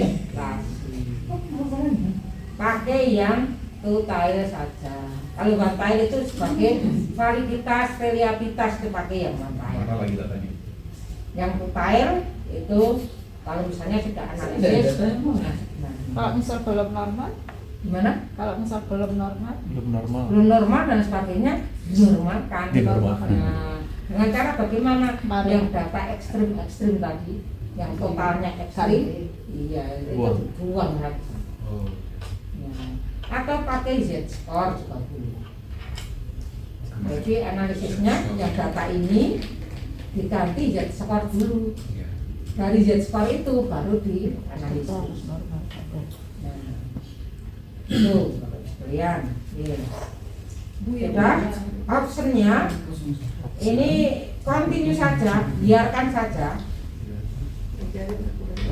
pakai yang two-tile saja. Kalau one-tile itu sebagai validitas, reliabilitas itu pakai yang one-tile. Mana lagi datanya? Yang two-tile itu kalau misalnya sudah analisis, Kalau misal belum normal, gimana? kalau misal belum normal, Belum normal. Belum normal dan sebagainya dinormalkan. Dinormalkan. Nah, dengan cara bagaimana Kemarin. yang data ekstrim tadi, yang totalnya ekstrim, iya itu Buang. buang lagi. Oh. Ya. Atau pakai Z-score juga boleh. Jadi analisisnya yang data ini diganti Z-score dulu. Iya. Dari Z-score itu baru dianalisis. harus normal. Nah, itu Bapak sekalian. Iya. Sudah, optionnya ini continue saja, biarkan saja.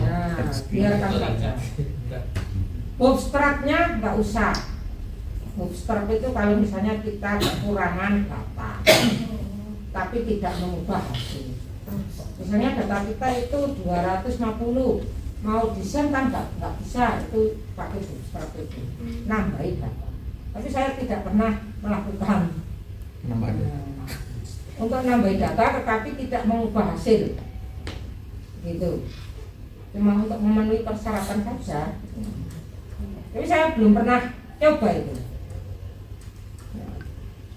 Nah, biarkan saja. Bootstrapnya nggak usah. Bootstrap itu kalau misalnya kita kekurangan data, tapi tidak mengubah hasil. Misalnya data kita itu 250, mau desain kan nggak bisa, itu pakai bootstrap itu, nambahin data. Tapi saya tidak pernah melakukan untuk nambahin data, tetapi tidak mengubah hasil, gitu. Cuma untuk memenuhi persyaratan saja. Tapi saya belum pernah coba itu.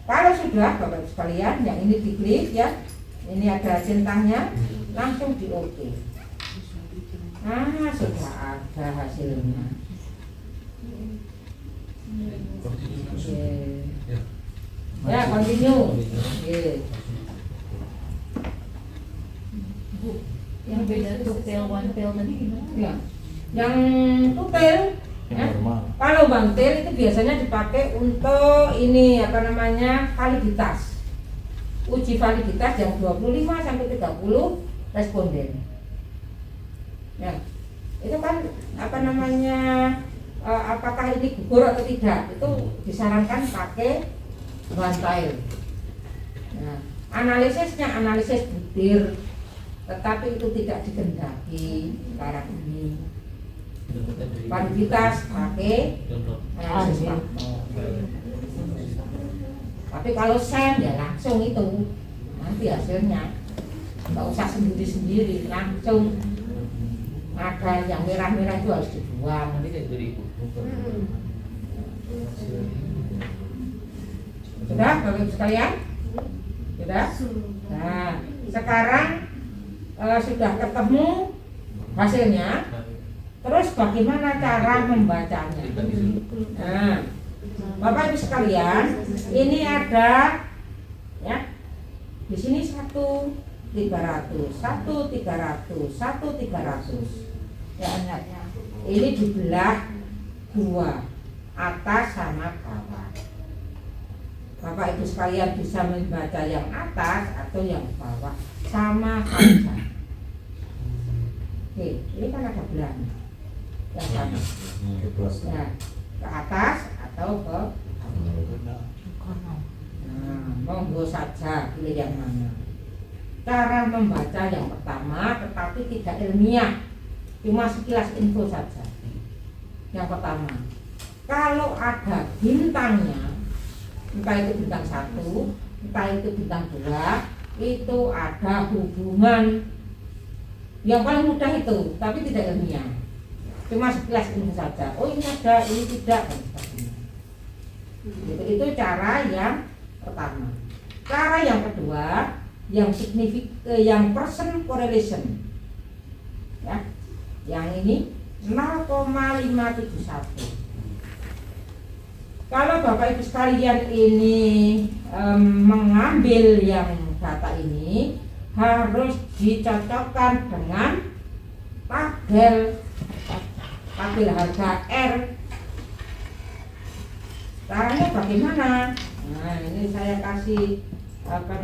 Kalau sudah Bapak sekalian, yang ini diklik ya, ini ada centangnya, langsung di OK. Nah, sudah ada hasilnya. Oke. Ya, continue. Oke. Bu, yang beda tuh tail one tail tadi gimana? Ya. Yang two-tail, Yang ya. normal. Kalau one-tail itu biasanya dipakai untuk ini validitas. Uji validitas yang 25 sampai 30 responden. Ya. Itu kan apakah ini gugur atau tidak? Itu disarankan pakai one-tail. Nah, analisisnya analisis butir, tetapi itu tidak dikehendaki sekarang ini. Validitas pakai analisis faktor. Tapi kalau SEM ya langsung itu nanti hasilnya, nggak usah sendiri-sendiri, langsung ada yang merah-merah itu harus dibuang. Sudah Bapak Ibu sekalian? Sudah? Nah, sekarang sudah ketemu hasilnya. Terus bagaimana cara membacanya? Nah, Bapak Ibu sekalian, ini ada ya. Di sini 1.300, 1.300, 1.300. Ya, ini dibelah dua, atas sama bawah. Bapak Ibu sekalian bisa membaca yang atas atau yang bawah, sama saja. Oke, ini kan ada belahnya. Yang sama. Ya, ke atas atau ke monggo saja pilih yang mana. Cara membaca yang pertama tetapi tidak ilmiah, cuma sekilas info saja. Yang pertama, kalau ada bintangnya, entah itu bintang 1, entah itu bintang 2, itu ada hubungan. Yang paling mudah itu, tapi tidak ilmiah, cuma sekilas info saja. Oh ini ada, ini tidak, dan sebagainya. Itu cara yang pertama. Cara yang kedua, yang yang percent correlation, ya, yang ini 0,571. Kalau Bapak Ibu sekalian ini mengambil yang data ini, harus dicocokkan dengan tabel harga R. Caranya bagaimana? Nah, ini saya kasih tabel.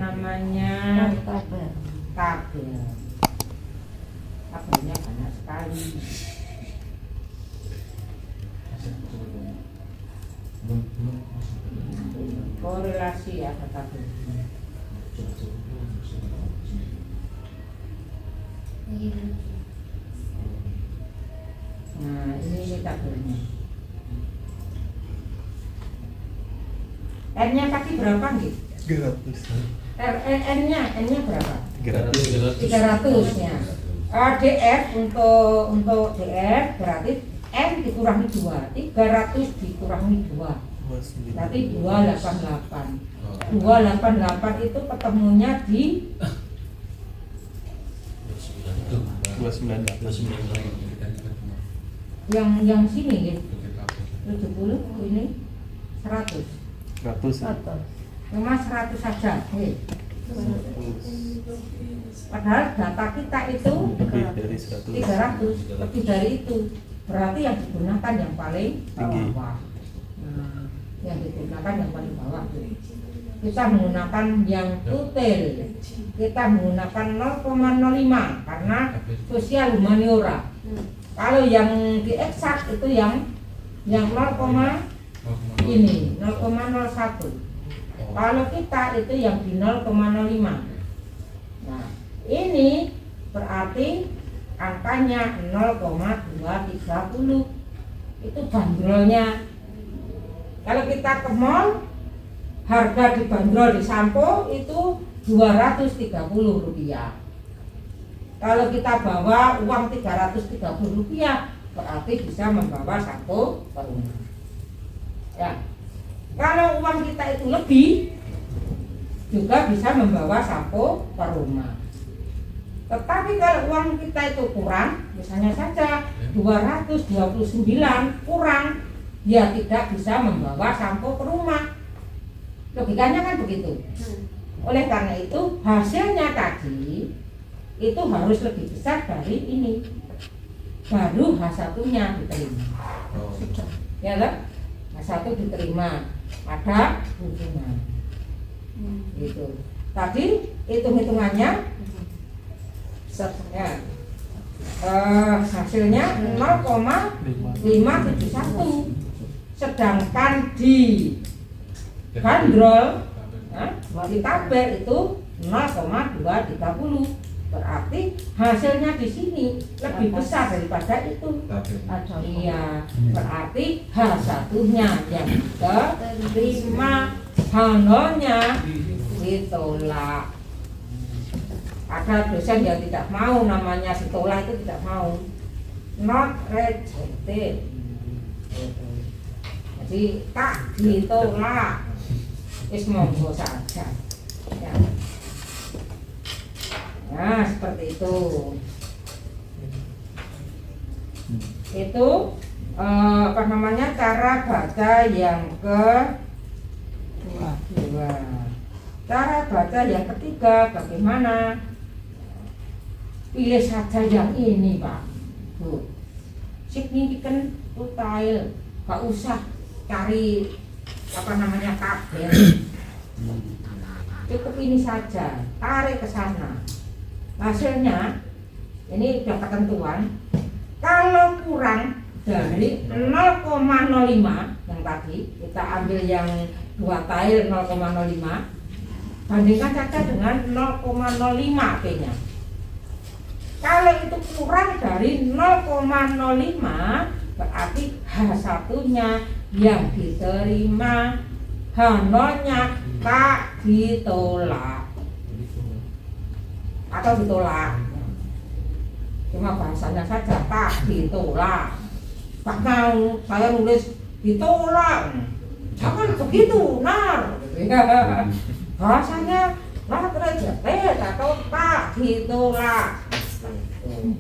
Tabelnya banyak sekali. Korelasi ada tabelnya. Nah, ini tabelnya. N-nya tadi berapa nih? 300. N-nya berapa? 300. 300-nya. DF untuk DF berarti N dikurangi 2, 300 dikurangi 2. Berarti 288. 288 itu ketemunya di 298. yang sini ya. 70 ini 100. 100. Cuma 100 saja. Padahal data kita itu Lebih dari 100. 300, lebih dari itu. Berarti yang digunakan yang paling Tinggi. bawah. Yang digunakan yang paling bawah. Kita menggunakan yang tutel. Kita menggunakan 0,05 karena sosial humaniora. Kalau yang di eksak itu yang 0, ini 0,01. Kalau kita itu yang di 0,05. Nah, ini berarti angkanya 0,230. Itu bandrolnya. Kalau kita ke mall, harga dibanderol di sampo itu Rp230. Kalau kita bawa uang Rp330, berarti bisa membawa sampo per rumah. Ya. Kalau uang kita itu lebih, juga bisa membawa sampo per rumah. Tetapi kalau uang kita itu kurang, misalnya saja 229 kurang, dia tidak bisa membawa sampo ke rumah. Logikanya kan begitu. Oleh karena itu hasilnya tadi itu harus lebih besar dari ini, baru H1-nya diterima. Ya kan? H1 diterima, ada hubungan. Gitu. Tadi hitung-hitungannya ya, hasilnya 0,571, sedangkan di bandrol di tabel itu 0,230. Berarti hasilnya di sini lebih besar daripada itu. Iya, berarti H1-nya yang diterima, H0-nya ditolak. Ada dosen yang tidak mau, namanya ditolak itu tidak mau, not rejected. Jadi tak ditolak, wis monggo saja. Ya. Nah, seperti itu. Itu cara baca yang kedua. Cara baca yang ketiga bagaimana? Pilih saja yang ini, Pak. Tuh. Significant futile, gak usah cari tabel. Cukup ini saja, tarik ke sana. Hasilnya ini sudah ketentuan. Kalau kurang dari 0,05 yang tadi, kita ambil yang 2 tile 0,05, bandingkan saja dengan 0,05 P-nya. Kalau itu kurang dari 0,05, berarti H1-nya yang diterima, H0-nya tak ditolak atau ditolak. Cuma bahasanya saja tak ditolak. Tak mau saya nulis ditolak, jangan begitu, Nar. Bahasanya not rejected atau tak ditolak.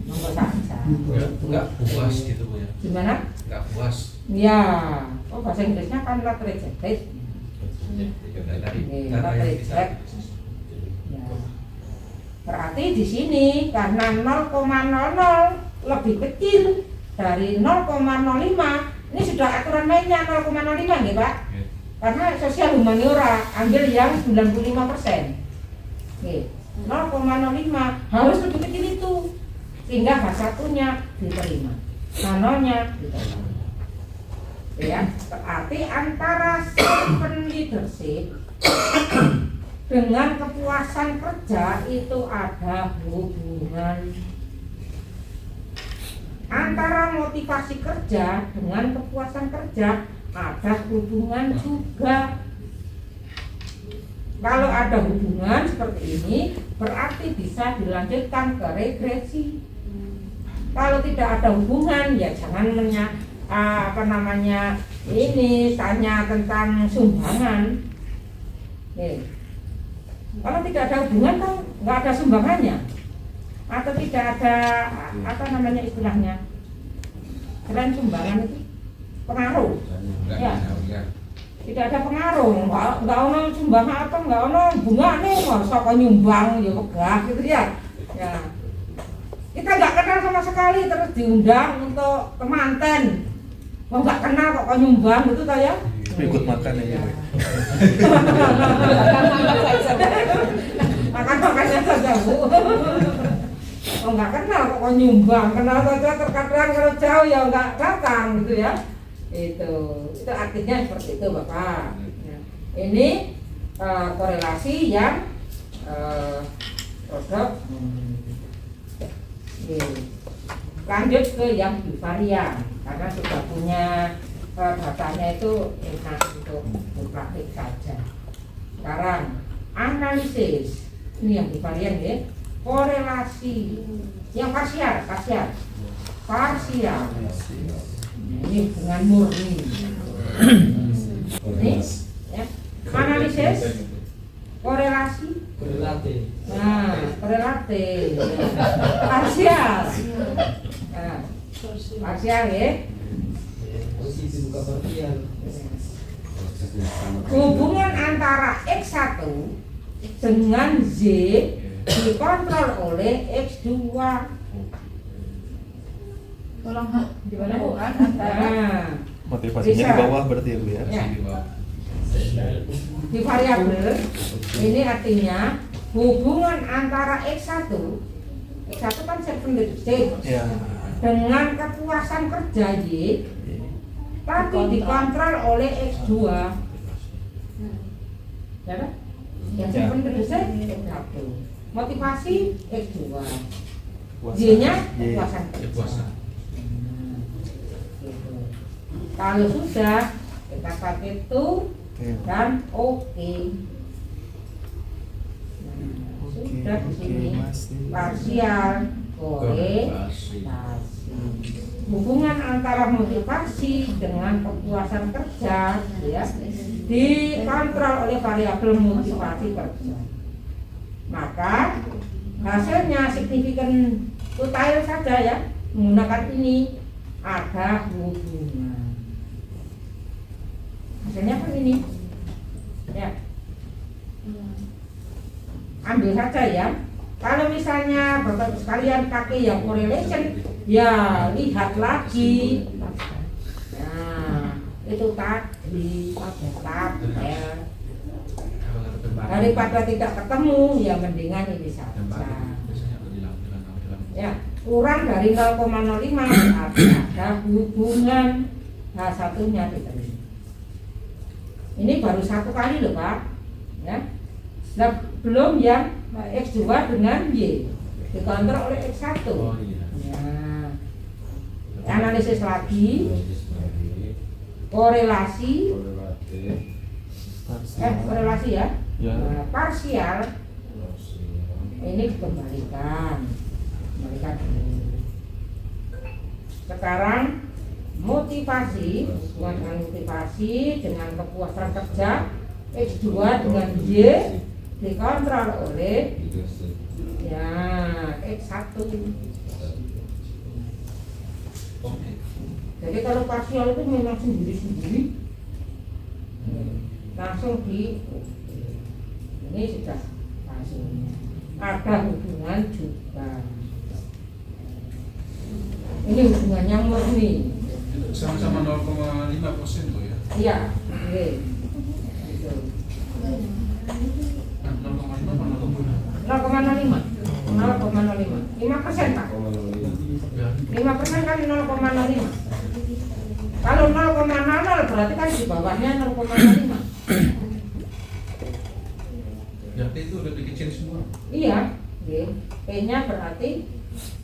Monggo saja. Enggak puas gitu Bu ya. Gimana? Enggak puas. Ya, bahasa Inggrisnya kan not rejected. Not rejected. Ya. Berarti di sini karena 0,00 lebih kecil dari 0,05, ini sudah aturan mainnya 0,05 nggih, Pak? Karena sosial humaniora ambil yang 95%. Nggih. 0,05 harus lebih kecil itu sehingga H1-nya diterima, H0-nya diterima. Ya, berarti antara servant leadership dengan kepuasan kerja itu ada hubungan. Antara motivasi kerja dengan kepuasan kerja ada hubungan juga. Kalau ada hubungan seperti ini berarti bisa dilanjutkan ke regresi. Kalau tidak ada hubungan ya jangan ini tanya tentang sumbangan. Nih. Kalau tidak ada hubungan kan nggak ada sumbangannya atau tidak ada istilahnya selain sumbangan itu pengaruh. Ya. Tidak ada pengaruh, nggak ono sumbangan apa nggak ono bunga nih, masa kok nyumbang ya megah gitu ya. Ya. Kita nggak kenal sama sekali terus diundang untuk kemanten, mau nggak kenal kok nyumbang gitu toh ya. Ikut makan aja. Makan-makannya saja Bu. Oh nggak kenal kok nyumbang, kenal saja terkadang kalau jauh ya nggak datang gitu ya. Itu artinya seperti itu Bapak. Nah, ini korelasi yang produk. Lanjut ke yang bivarian karena sudah punya datanya itu enak untuk praktik saja. Sekarang analisis ini yang bivarian ya, korelasi yang parsial. Ini hubungan murni. Ini ya. Analisis korelasi korelatif parsial. Nah, parsial ya. Hubungan antara X1 dengan Z dikontrol oleh X2. Tolong gimana Bu? Antara Motivasinya di bawah berarti ya Bu ya. Ya. Di variabel ini artinya hubungan antara X1 kan seven detik Ya. dengan kepuasan kerja Y tapi dikontrol oleh X2. Ya kan? Yang seven detik X1. Motivasi X2. Y-nya kepuasan kerja. Gitu. Kalau sudah kita pakai itu dan oke. Sudah di sini parsial korelasi. Hubungan antara motivasi dengan kepuasan kerja ya dikontrol oleh variabel motivasi kerja. Maka hasilnya signifikan total saja ya menggunakan ini ada hubungan. Hasilnya kan ini ya. Ambil saja ya. Kalau misalnya Bapak sekalian pakai yang correlation, ya lihat lagi. Nah, itu tadi tabel. Daripada tidak ketemu, ya mendingan ini saja. Ya, kurang dari 0,05 ada hubungan. Nah, satunya diterima. Ini baru satu kali loh Pak. Ya. Nah, belum yang X2 dengan Y dikontrol oleh X1. Ya. Analisis lagi korelasi korelasi ya, nah, parsial ini dikembalikan dulu. Sekarang motivasi dengan motivasi dengan kepuasan kerja X2 dengan Y dikontrol oleh ya X1. Jadi kalau parsial itu memang sendiri-sendiri langsung di ini sudah hasilnya. Ada hubungan juga. Ini hubungannya murni. Sama-sama 0,5% tuh ya. Iya, oke. Gitu. 0,05. 5% Pak. 5% kali 0,05. Kalau 0,00 berarti kan di bawahnya 0,05. Berarti itu udah dikecil semua. Iya, P-nya berarti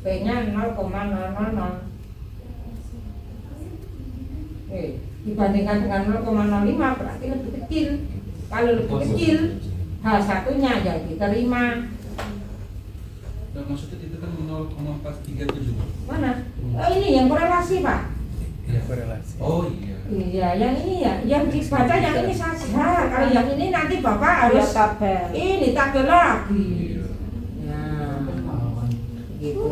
P-nya 0,000. Dibandingkan dengan 0,05 berarti lebih kecil. Kalau lebih kecil H1-nya yang diterima. Nah, maksudnya itu kan 0,437. Mana? Oh, ini yang korelasi, Pak. Iya, korelasi. Oh iya. Iya, yang ini ya, yang dibaca yang ini saja. Kalau yang ini nanti Bapak harus tabel. ini tabel lagi. Iya. Nah, gitu.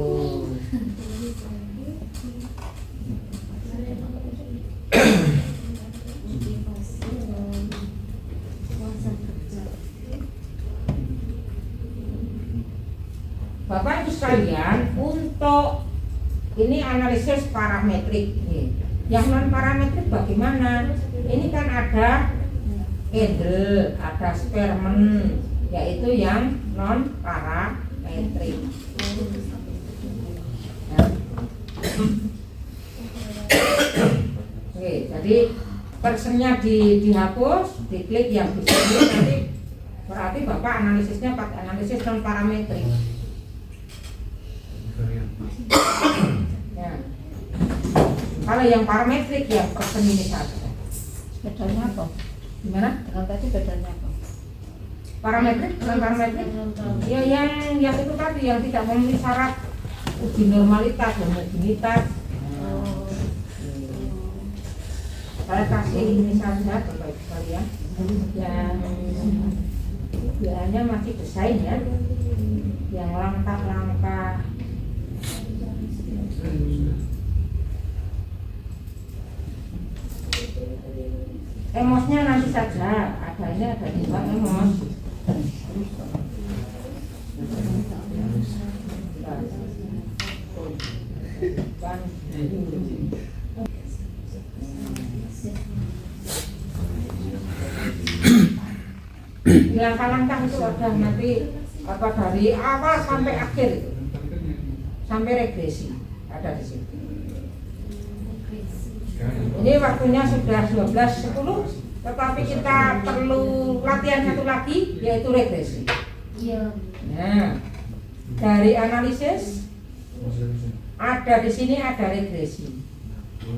Bapak Ibu sekalian, untuk ini analisis parametrik nih. Yang non parametrik bagaimana? Ini kan ada Edel, ada Sperman, yaitu yang non parametrik. Nah. Oke, jadi personnya dihapus, diklik yang di sini nanti berarti Bapak analisisnya pakai analisis non parametrik. Ya. Kalau yang parametrik yang person ini saja. Bedanya apa? Gimana? Dengan tadi bedanya apa? Parametrik dengan parametrik? Ya yang itu tadi yang tidak memenuhi syarat uji normalitas, homogenitas. Saya kasih ini saja Bapak Ibu sekalian. Yang biasanya masih desain ya. Yang langkah-langkah emosnya nanti saja, adanya ada di bawah emos. Di langkah-langkah itu ada nanti apa dari awal sampai akhir itu, sampai regresi ada di situ. Ini waktunya sudah 12.10, tetapi kita perlu latihan satu lagi yaitu regresi. Iya. Nah, dari analisis ada di sini ada regresi.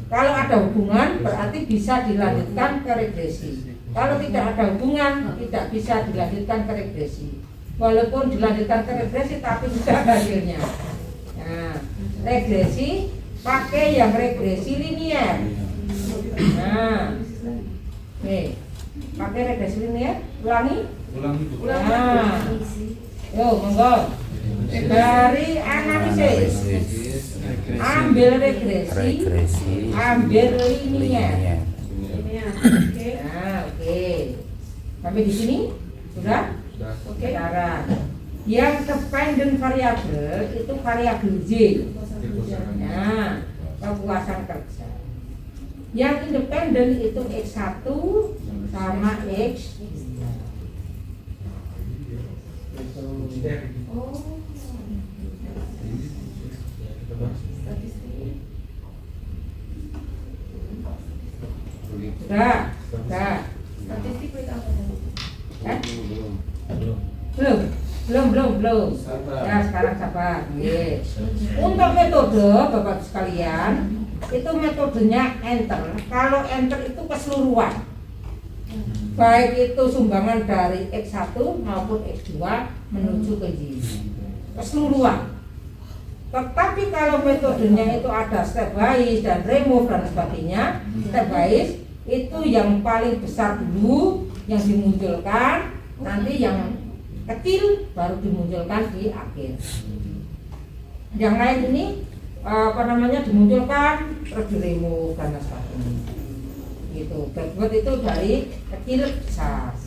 Kalau ada hubungan berarti bisa dilanjutkan ke regresi. Kalau tidak ada hubungan tidak bisa dilanjutkan ke regresi. Walaupun dilanjutkan ke regresi tapi tidak ada hasilnya. Nah, regresi pakai yang regresi linier. Nah, nih pakai regresi linier, ulangi. Nah, yuk monggo. Dari analisis, ambil regresi, ambil linier. Nah, oke. Sampai di sini sudah? Oke. Sekarang yang dependent variable itu variabel J. Nah, kepuasan kerja. Yang independen itu X1 sama X. Sudah. Statistik itu apa? Belum. Ya, sekarang sabar. Yes. Untuk metode Bapak sekalian, itu metodenya enter. Kalau enter itu keseluruhan. Baik itu sumbangan dari X1 maupun X2 menuju ke Y. Keseluruhan. Tetapi kalau metodenya itu ada stepwise dan remove dan sebagainya, stepwise itu yang paling besar dulu yang dimunculkan, nanti yang kecil baru dimunculkan di akhir. Yang lain ini dimunculkan terus di remove dan sebagainya. Gitu. Backward itu dari kecil ke besar.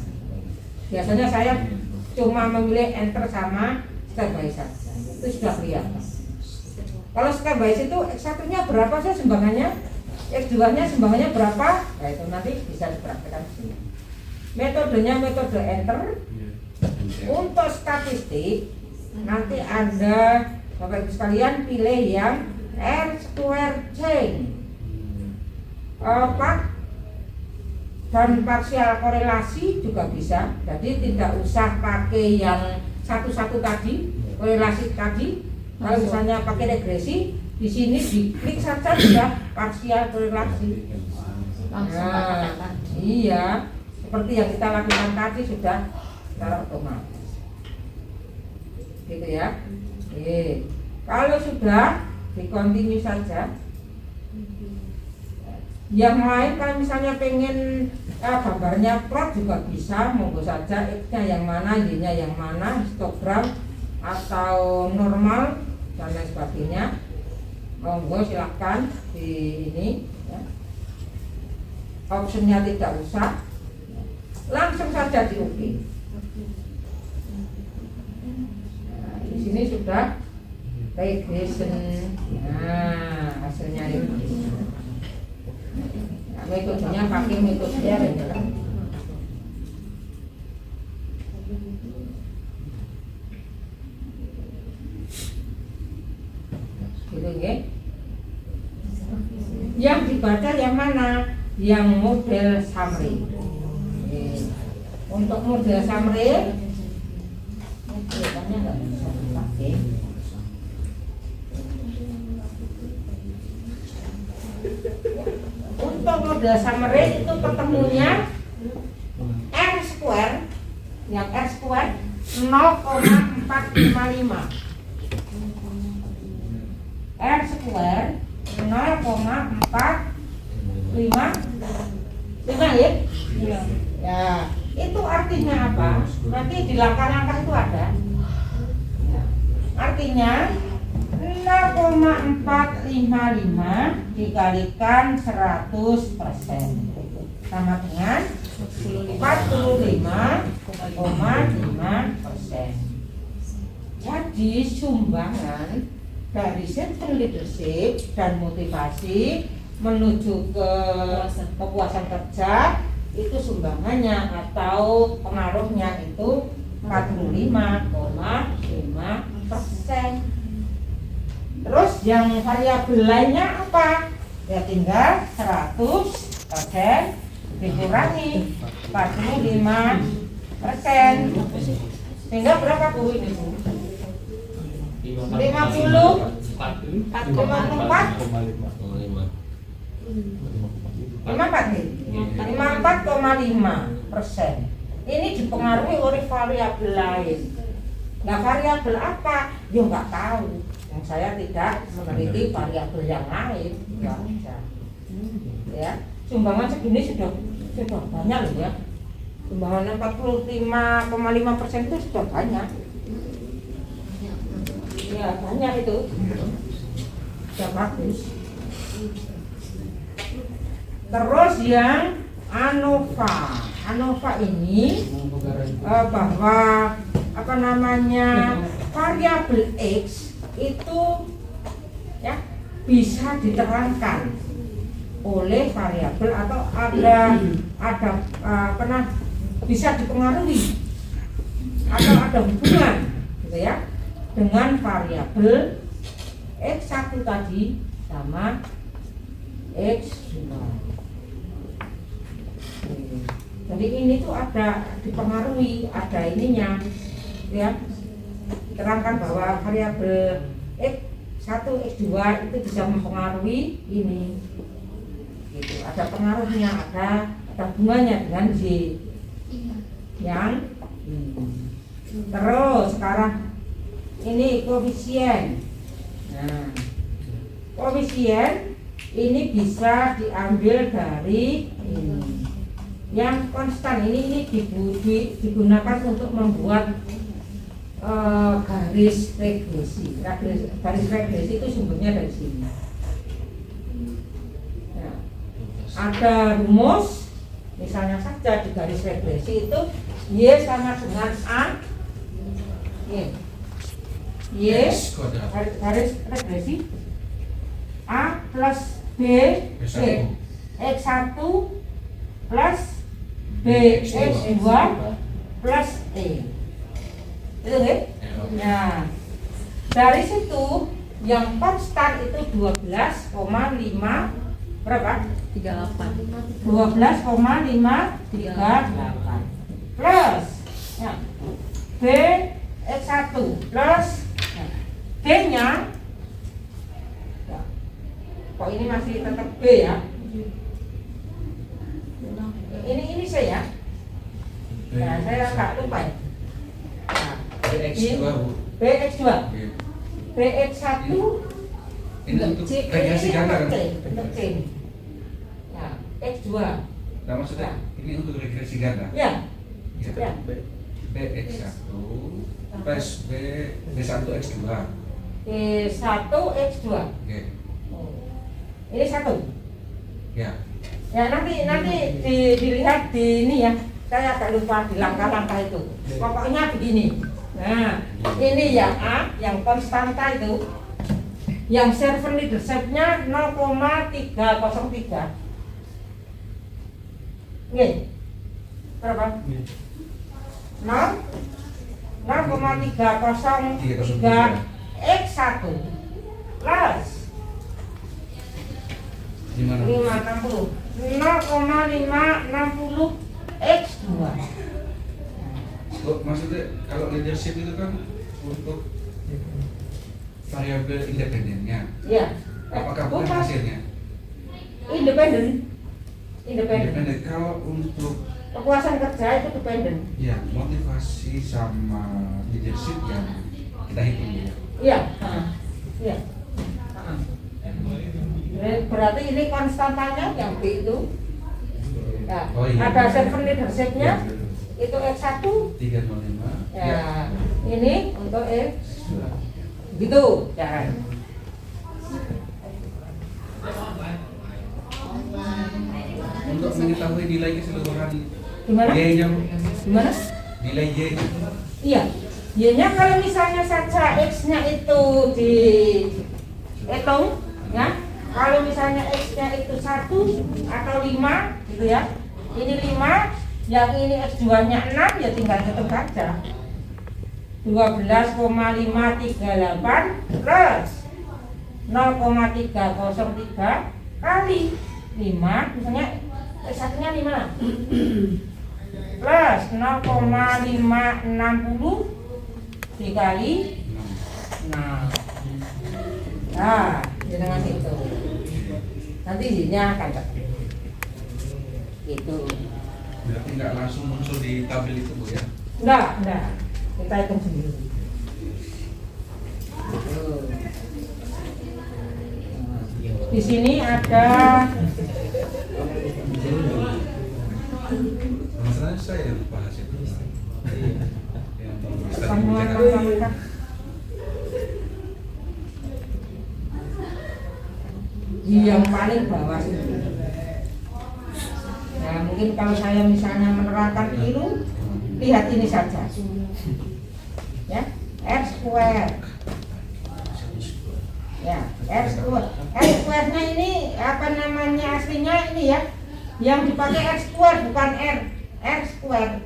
Biasanya saya cuma memilih enter sama stepwise saja. Itu sudah kelihatan. Kalau stepwise itu X1-nya berapa sih sumbangannya? X2-nya sumbangannya berapa? Nah, itu nanti bisa dipraktekkan di sini. Metodenya metode enter. Untuk statistik nanti Anda Bapak Ibu sekalian pilih yang R square chain. Dan parsial korelasi juga bisa. Jadi tidak usah pakai yang satu-satu tadi, korelasi tadi. Kalau misalnya pakai regresi, di sini diklik saja sudah parsial korelasi. Langsung Nah, katakan. iya, seperti yang kita lakukan tadi sudah secara otomatis. Gitu ya. Oke. Kalau sudah dikontinue saja. Yang lain kalau misalnya pengen gambarnya plot juga bisa, monggo saja X-nya yang mana, Y-nya yang mana, histogram atau normal dan lain sebagainya. Monggo silahkan di ini ya. Optionnya tidak usah, langsung saja di OK. Nah, di sini sudah regression. Nah, hasilnya ini. Nah, metodenya pakai metode regression. Gitu ya. Yang dibaca yang mana? Yang model summary. Untuk model summary kelihatannya nggak bisa dipakai. Untuk model summary itu ketemunya R square, yang R square 0,455. R square 0,455 ya? Iya. Ya, itu artinya apa? Nanti di langkah-langkah itu ada. Ya. Artinya 0,455 dikalikan 100% sama dengan 45,5%. Jadi sumbangan dari sistem leadership dan motivasi menuju ke kepuasan kerja itu sumbangannya atau pengaruhnya itu 45,5%. Terus yang variabel lainnya apa? Ya tinggal 100% dikurangi 45%. Sehingga berapa Bu ini Bu? 54,5%. Ini dipengaruhi oleh variabel lain. Nah, variabel apa? Ya nggak tahu. Yang saya tidak meneliti variabel yang lain. Nggak ada. Ya, sumbangan segini sudah banyak loh ya. Sumbangan 45,5% itu sudah banyak. Ya banyak itu. Sudah bagus. Terus yang ANOVA ini bahwa apa namanya variabel X itu ya bisa diterangkan oleh variabel atau ada pernah bisa dipengaruhi atau ada hubungan gitu ya dengan variabel X1 tadi sama X2. Jadi ini tuh ada dipengaruhi, ada ininya ya. Terangkan bahwa variabel X1, X2 itu bisa mempengaruhi ini. Gitu. Ada pengaruhnya, ada hubungannya dengan Z. Yang terus sekarang ini koefisien. Nah, koefisien ini bisa diambil dari ini. Yang konstan ini digunakan untuk membuat garis regresi. Garis regresi itu sumbernya dari sini. Nah, ada rumus, misalnya saja di garis regresi itu Y sama dengan A. Y garis regresi A plus B X1 plus B X2 plus E. Itu kan? Nah, dari situ yang konstan itu 12,5 berapa? 38. 12,538 plus ya, B X1 plus D nya ya, kok ini masih tetap B ya? Ini saya. Nah, saya agak lupa ya. BX2 Bu. BX2, Oke. BX1 Ini untuk C, regresi ganda kan? untuk C. Ya, X2. Nah maksudnya ini untuk regresi ganda. Ya, Ya. ya. BX1 plus B1 X2. E1 X2. Oke. Ini satu. Ya. Ya nanti dilihat di ini ya. Saya agak lupa di langkah-langkah itu. Pokoknya begini. Nah, ini yang A, yang konstanta itu, yang server leadership-nya 0,303. Nih, berapa? 0,303 X1 plus Gimana? 560 0,560 X2. Oh, maksudnya kalau leadership itu kan untuk variabel independennya. Ya. Apakah bukan hasilnya? Independen. Independen. Kalau untuk Kepuasan kerja itu dependen. ya motivasi sama leadership yang kita hitung ya. Iya. Iya. Berarti ini konstantanya yang B itu. Nah, Oh, iya. ada server leadership-nya Ya, betul. itu X1. 305. Ya, ini untuk X2. Gitu, ya. Untuk mengetahui nilai keseluruhan Gimana? Y-nya, Gimana? nilai Y Iya. Y-nya kalau misalnya saja X-nya itu dihitung, ya. Kalau misalnya X-nya itu 1 atau 5 gitu ya. Ini 5, yang ini X2-nya 6 ya tinggal hitung saja. 12,538 plus 0,303 kali 5, misalnya X1-nya 5 plus 0,560 dikali 6. Nah, dengan itu nanti Y-nya akan cek. Itu berarti nggak langsung muncul di tabel itu Bu ya? enggak, kita hitung sendiri. Tuh. Di sini ada Masalahnya saya lupa hasilnya. Yang tadi semua dicetak. angka-angka. Yang paling bawah itu. Nah, mungkin kalau saya misalnya menerangkan keliru, lihat ini saja. Ya, R square. Ya, R square. R square-nya ini apa namanya aslinya ini ya. Yang dipakai R square bukan R. R square.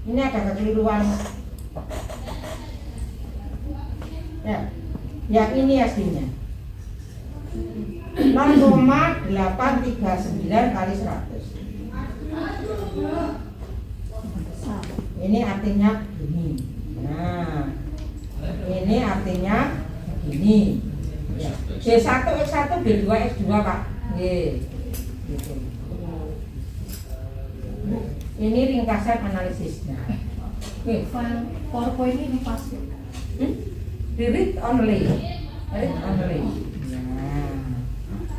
Ini ada kekeliruan. Ya. Yang ini aslinya. 0,839 kali 100. Ini artinya begini. Nah, ini artinya begini. Ya. B1 X1 B2 X2 Pak. Gitu. Ini ringkasan analisisnya. Oke. File PowerPoint ini pasti. Read only. Read only. Nah,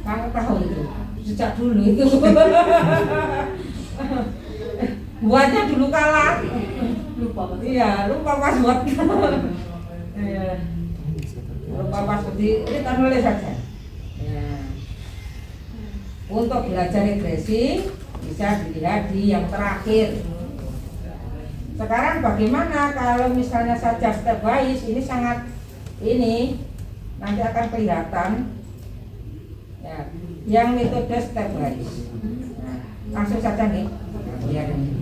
kamu tahu itu sejak dulu itu. Buatnya dulu kalah. Lupa Pak. Iya, lupa password. Iya. Lupa password di read only saja. Ya. Untuk belajar regresi bisa dilihat di yang terakhir. Sekarang bagaimana kalau misalnya saja stepwise, ini sangat ini nanti akan kelihatan ya, yang metode stepwise. Nah, langsung saja nih. Lihat ini.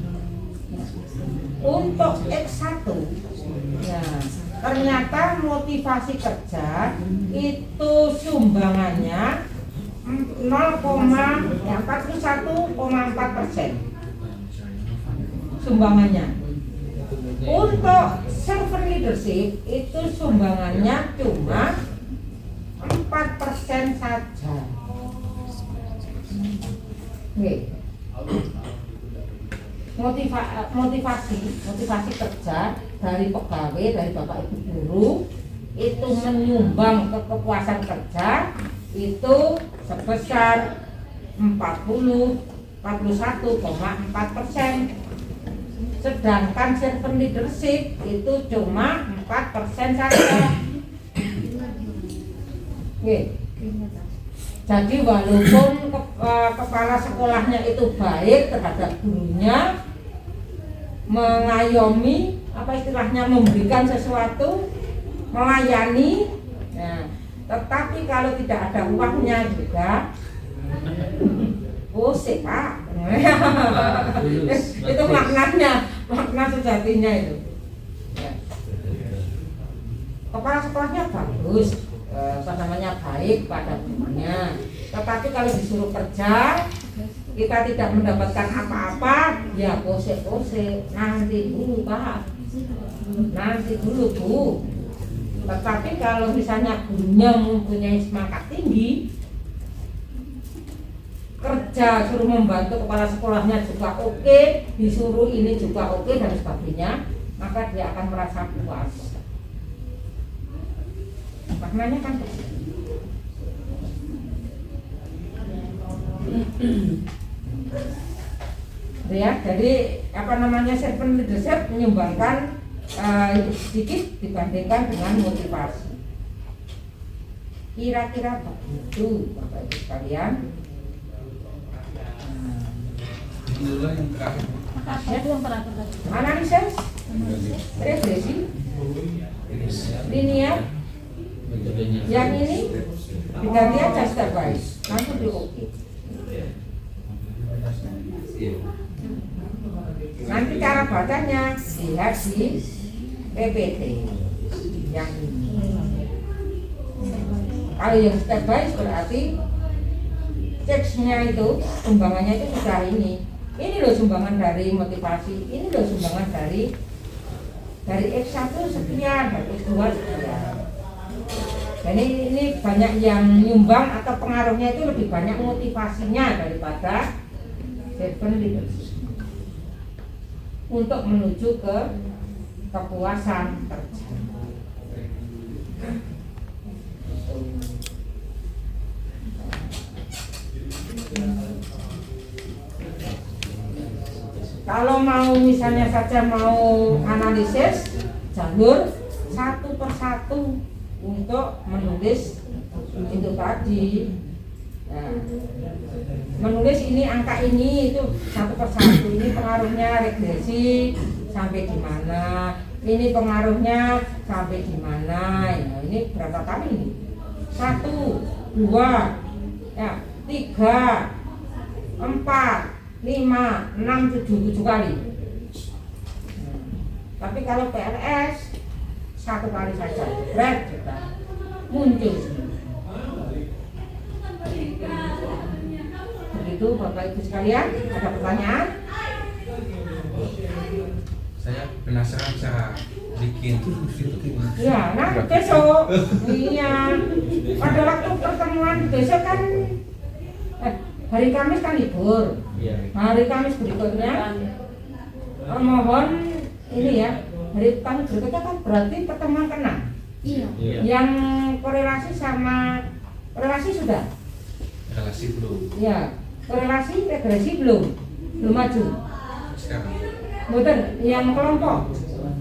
Untuk X1 ya, ternyata motivasi kerja itu sumbangannya 41,4% sumbangannya. Untuk server leadership itu sumbangannya cuma 4% saja. Oke. motivasi kerja dari pegawai, dari bapak ibu guru itu menyumbang ke kepuasan kerja itu sebesar 41,4%, sedangkan servant leadership itu cuma 4% saja. Oke. Jadi walaupun kepala sekolahnya itu baik terhadap gurunya, mengayomi, apa istilahnya, memberikan sesuatu, melayani, nah, tetapi kalau tidak ada uangnya juga, pusing Pak. Itu makna sejatinya itu. Ya. Kepala sekolahnya bagus, baik pada temannya, tetapi kalau disuruh kerja kita tidak mendapatkan apa-apa, ya pose-pose, nanti dulu Pak, nanti dulu Bu. Tetapi kalau misalnya gurunya mempunyai semangat tinggi, kerja suruh membantu kepala sekolahnya juga oke, disuruh ini juga oke dan sebagainya, maka dia akan merasa puas. Maknanya kan ya, jadi apa namanya, servant leadership menyumbangkan sedikit dibandingkan dengan motivasi. Kira-kira begitu Bapak Ibu sekalian. Inilah yang terakhir. Analisis, regresi, linear. Yang ini diganti aja step by step, nanti di oke. Nanti cara bacanya lihat di PPT yang ini. Kalau yang step by step berarti teksnya itu, sumbangannya itu sudah ini. Ini loh sumbangan dari motivasi, ini loh sumbangan dari X1 sekian, dari X2 sekian. Jadi ini banyak yang nyumbang atau pengaruhnya itu lebih banyak motivasinya daripada servant leadership untuk menuju ke kepuasan kerja. Kalau mau misalnya saja mau analisis jalur satu persatu untuk menulis itu tadi, nah, menulis ini angka ini itu satu persatu, ini pengaruhnya regresi sampai di mana, ini pengaruhnya sampai di mana, ya, ini berapa kali ini? 1, 2, ya, 3, 4, 5, 6, 7 kali. Nah, tapi kalau PLS 1 kali saja, berat juga muncul. Begitu Bapak Ibu sekalian, ada pertanyaan? Saya penasaran cara bikin itu. Ya, nah besok, iya, pada waktu pertemuan besok kan hari Kamis kan libur. Hari Kamis berikutnya mohon ini ya, hari Kamis berikutnya kan berarti pertemuan ke-6. Iya. Yang korelasi sama relasi sudah? Relasi belum. Ya, korelasi regresi belum maju. Sekarang. Betul, yang kelompok.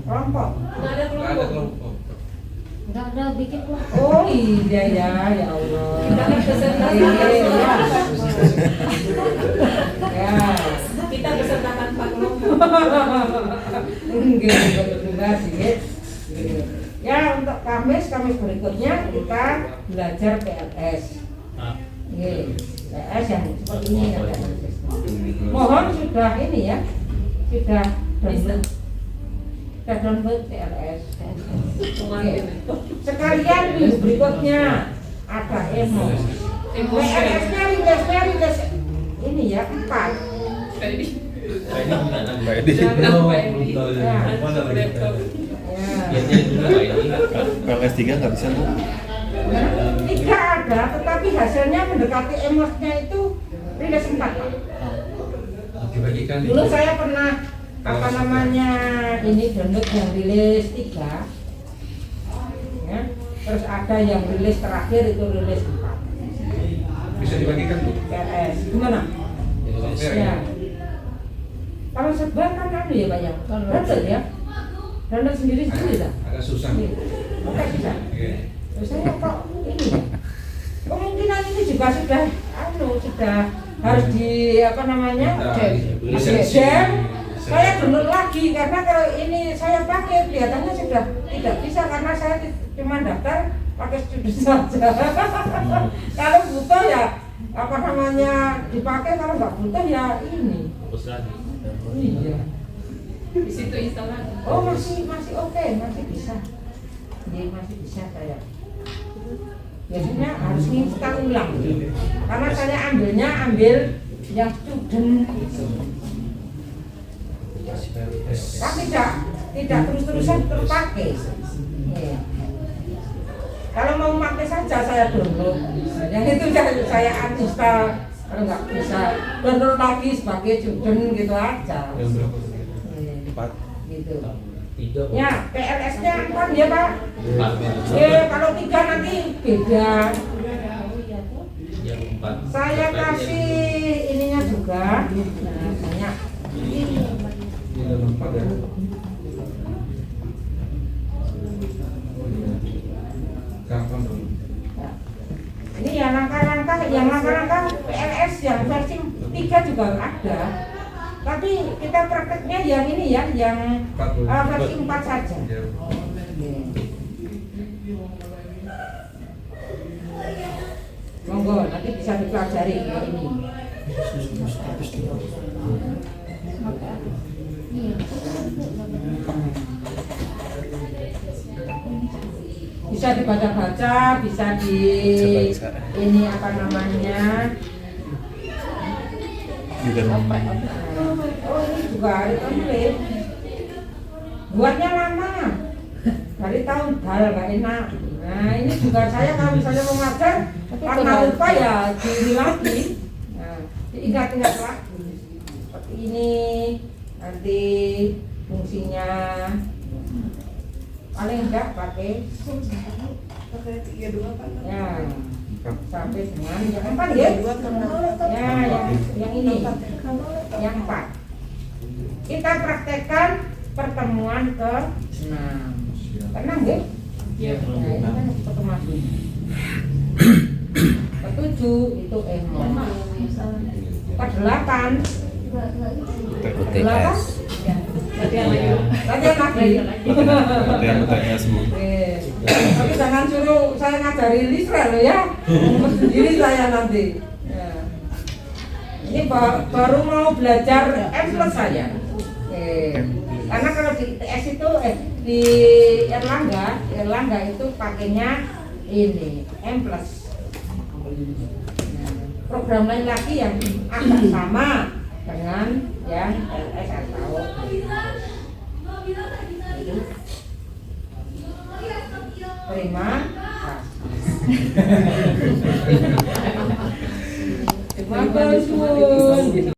Nggak ada Nggak ada kelompok. kelompok. Enggak ada bikin kelompok. Oh iya ya, ya Allah. Kita kan beserta Iya, ya. Kita beserta tanpa kelompok. Enggak sih. Ya, untuk Kamis berikutnya kita belajar PLS. PLS yang seperti ini ada analisisnya. Mohon sudah ini ya, sudah download PLS. Oke. Sekalian minggu berikutnya ada emo. PLS-nya lindas ini ya 4. Ini gimana? Pak Edi. Ya. Biasanya dulu Pak Edi. PLS 3 nggak bisa Bu. Tidak ada, tetapi hasilnya mendekati emosnya itu rindas 4 Pak. dibagikan. Dulu saya pernah apa namanya ini download yang rilis 3 ya. Terus ada yang rilis terakhir itu rilis 4 Bisa dibagikan Bu. PLS gimana? Ya. Kalau sebar kan anu ya Pak ya? Download ya? Download sendiri-sendiri lah. Agak susah. Oke bisa. Oke. Terus saya kok ini ya? Kemungkinan ini juga sudah harus di apa namanya? Lisensi. Saya download lagi karena kalau ini saya pakai kelihatannya sudah tidak bisa karena saya cuma daftar pakai student saja. Kalau butuh ya apa namanya dipakai, kalau nggak butuh ya ini. Hapus lagi. Iya. Di situ install lagi. Oh masih oke, masih bisa. Iya masih bisa saya. Biasanya harus install ulang karena saya ambil yang student itu. Tapi tidak terus-terusan terpakai. Iya. Kalau mau pakai saja saya download. Yang itu saya uninstall. Kalau nggak bisa download lagi sebagai student gitu aja. Yang berapa? Iya. 4. Gitu. 3 Ya, PLS-nya 4 ya Pak. 4. Kalau 3 nanti beda. Yang 4. Saya kasih ininya juga. Nah, banyak. Ini dalam 4 ya. Kapan dong? Ya. Ini ya langkah-langkah PLS yang versi 3 juga ada. Tapi kita prakteknya yang ini ya, yang versi 4 saja. Ya. Monggo, nanti bisa dipelajari ya ini. Bisa dibaca-baca, bisa di ini apa namanya? Oh ini juga ada template. Buatnya lama, dari tahun dal nggak enak. Nah ini juga saya kalau misalnya mau ngajar karena lupa ya diri lagi. Nah, diingat-ingat lagi. Seperti ini nanti fungsinya. Paling enggak pakai ya sampai dengan yang 4 ya. Ya yang ini yang 4. Kita praktekkan pertemuan ke-6. Ke-6 ya? Iya, Nah, ini kan pertemuan ke-7 itu emosi. Ke-8 UTS. latihan lagi. Latihan UTS Bu. Tapi jangan suruh saya ngajari Lisra loh ya. Sendiri saya nanti. Ya. Ini baru mau belajar M+ saya. Karena kalau di ITS itu di Erlangga itu pakainya ini M+. Program lain lagi yang agak sama dengan yang LS atau terima kasih. Terima kasih.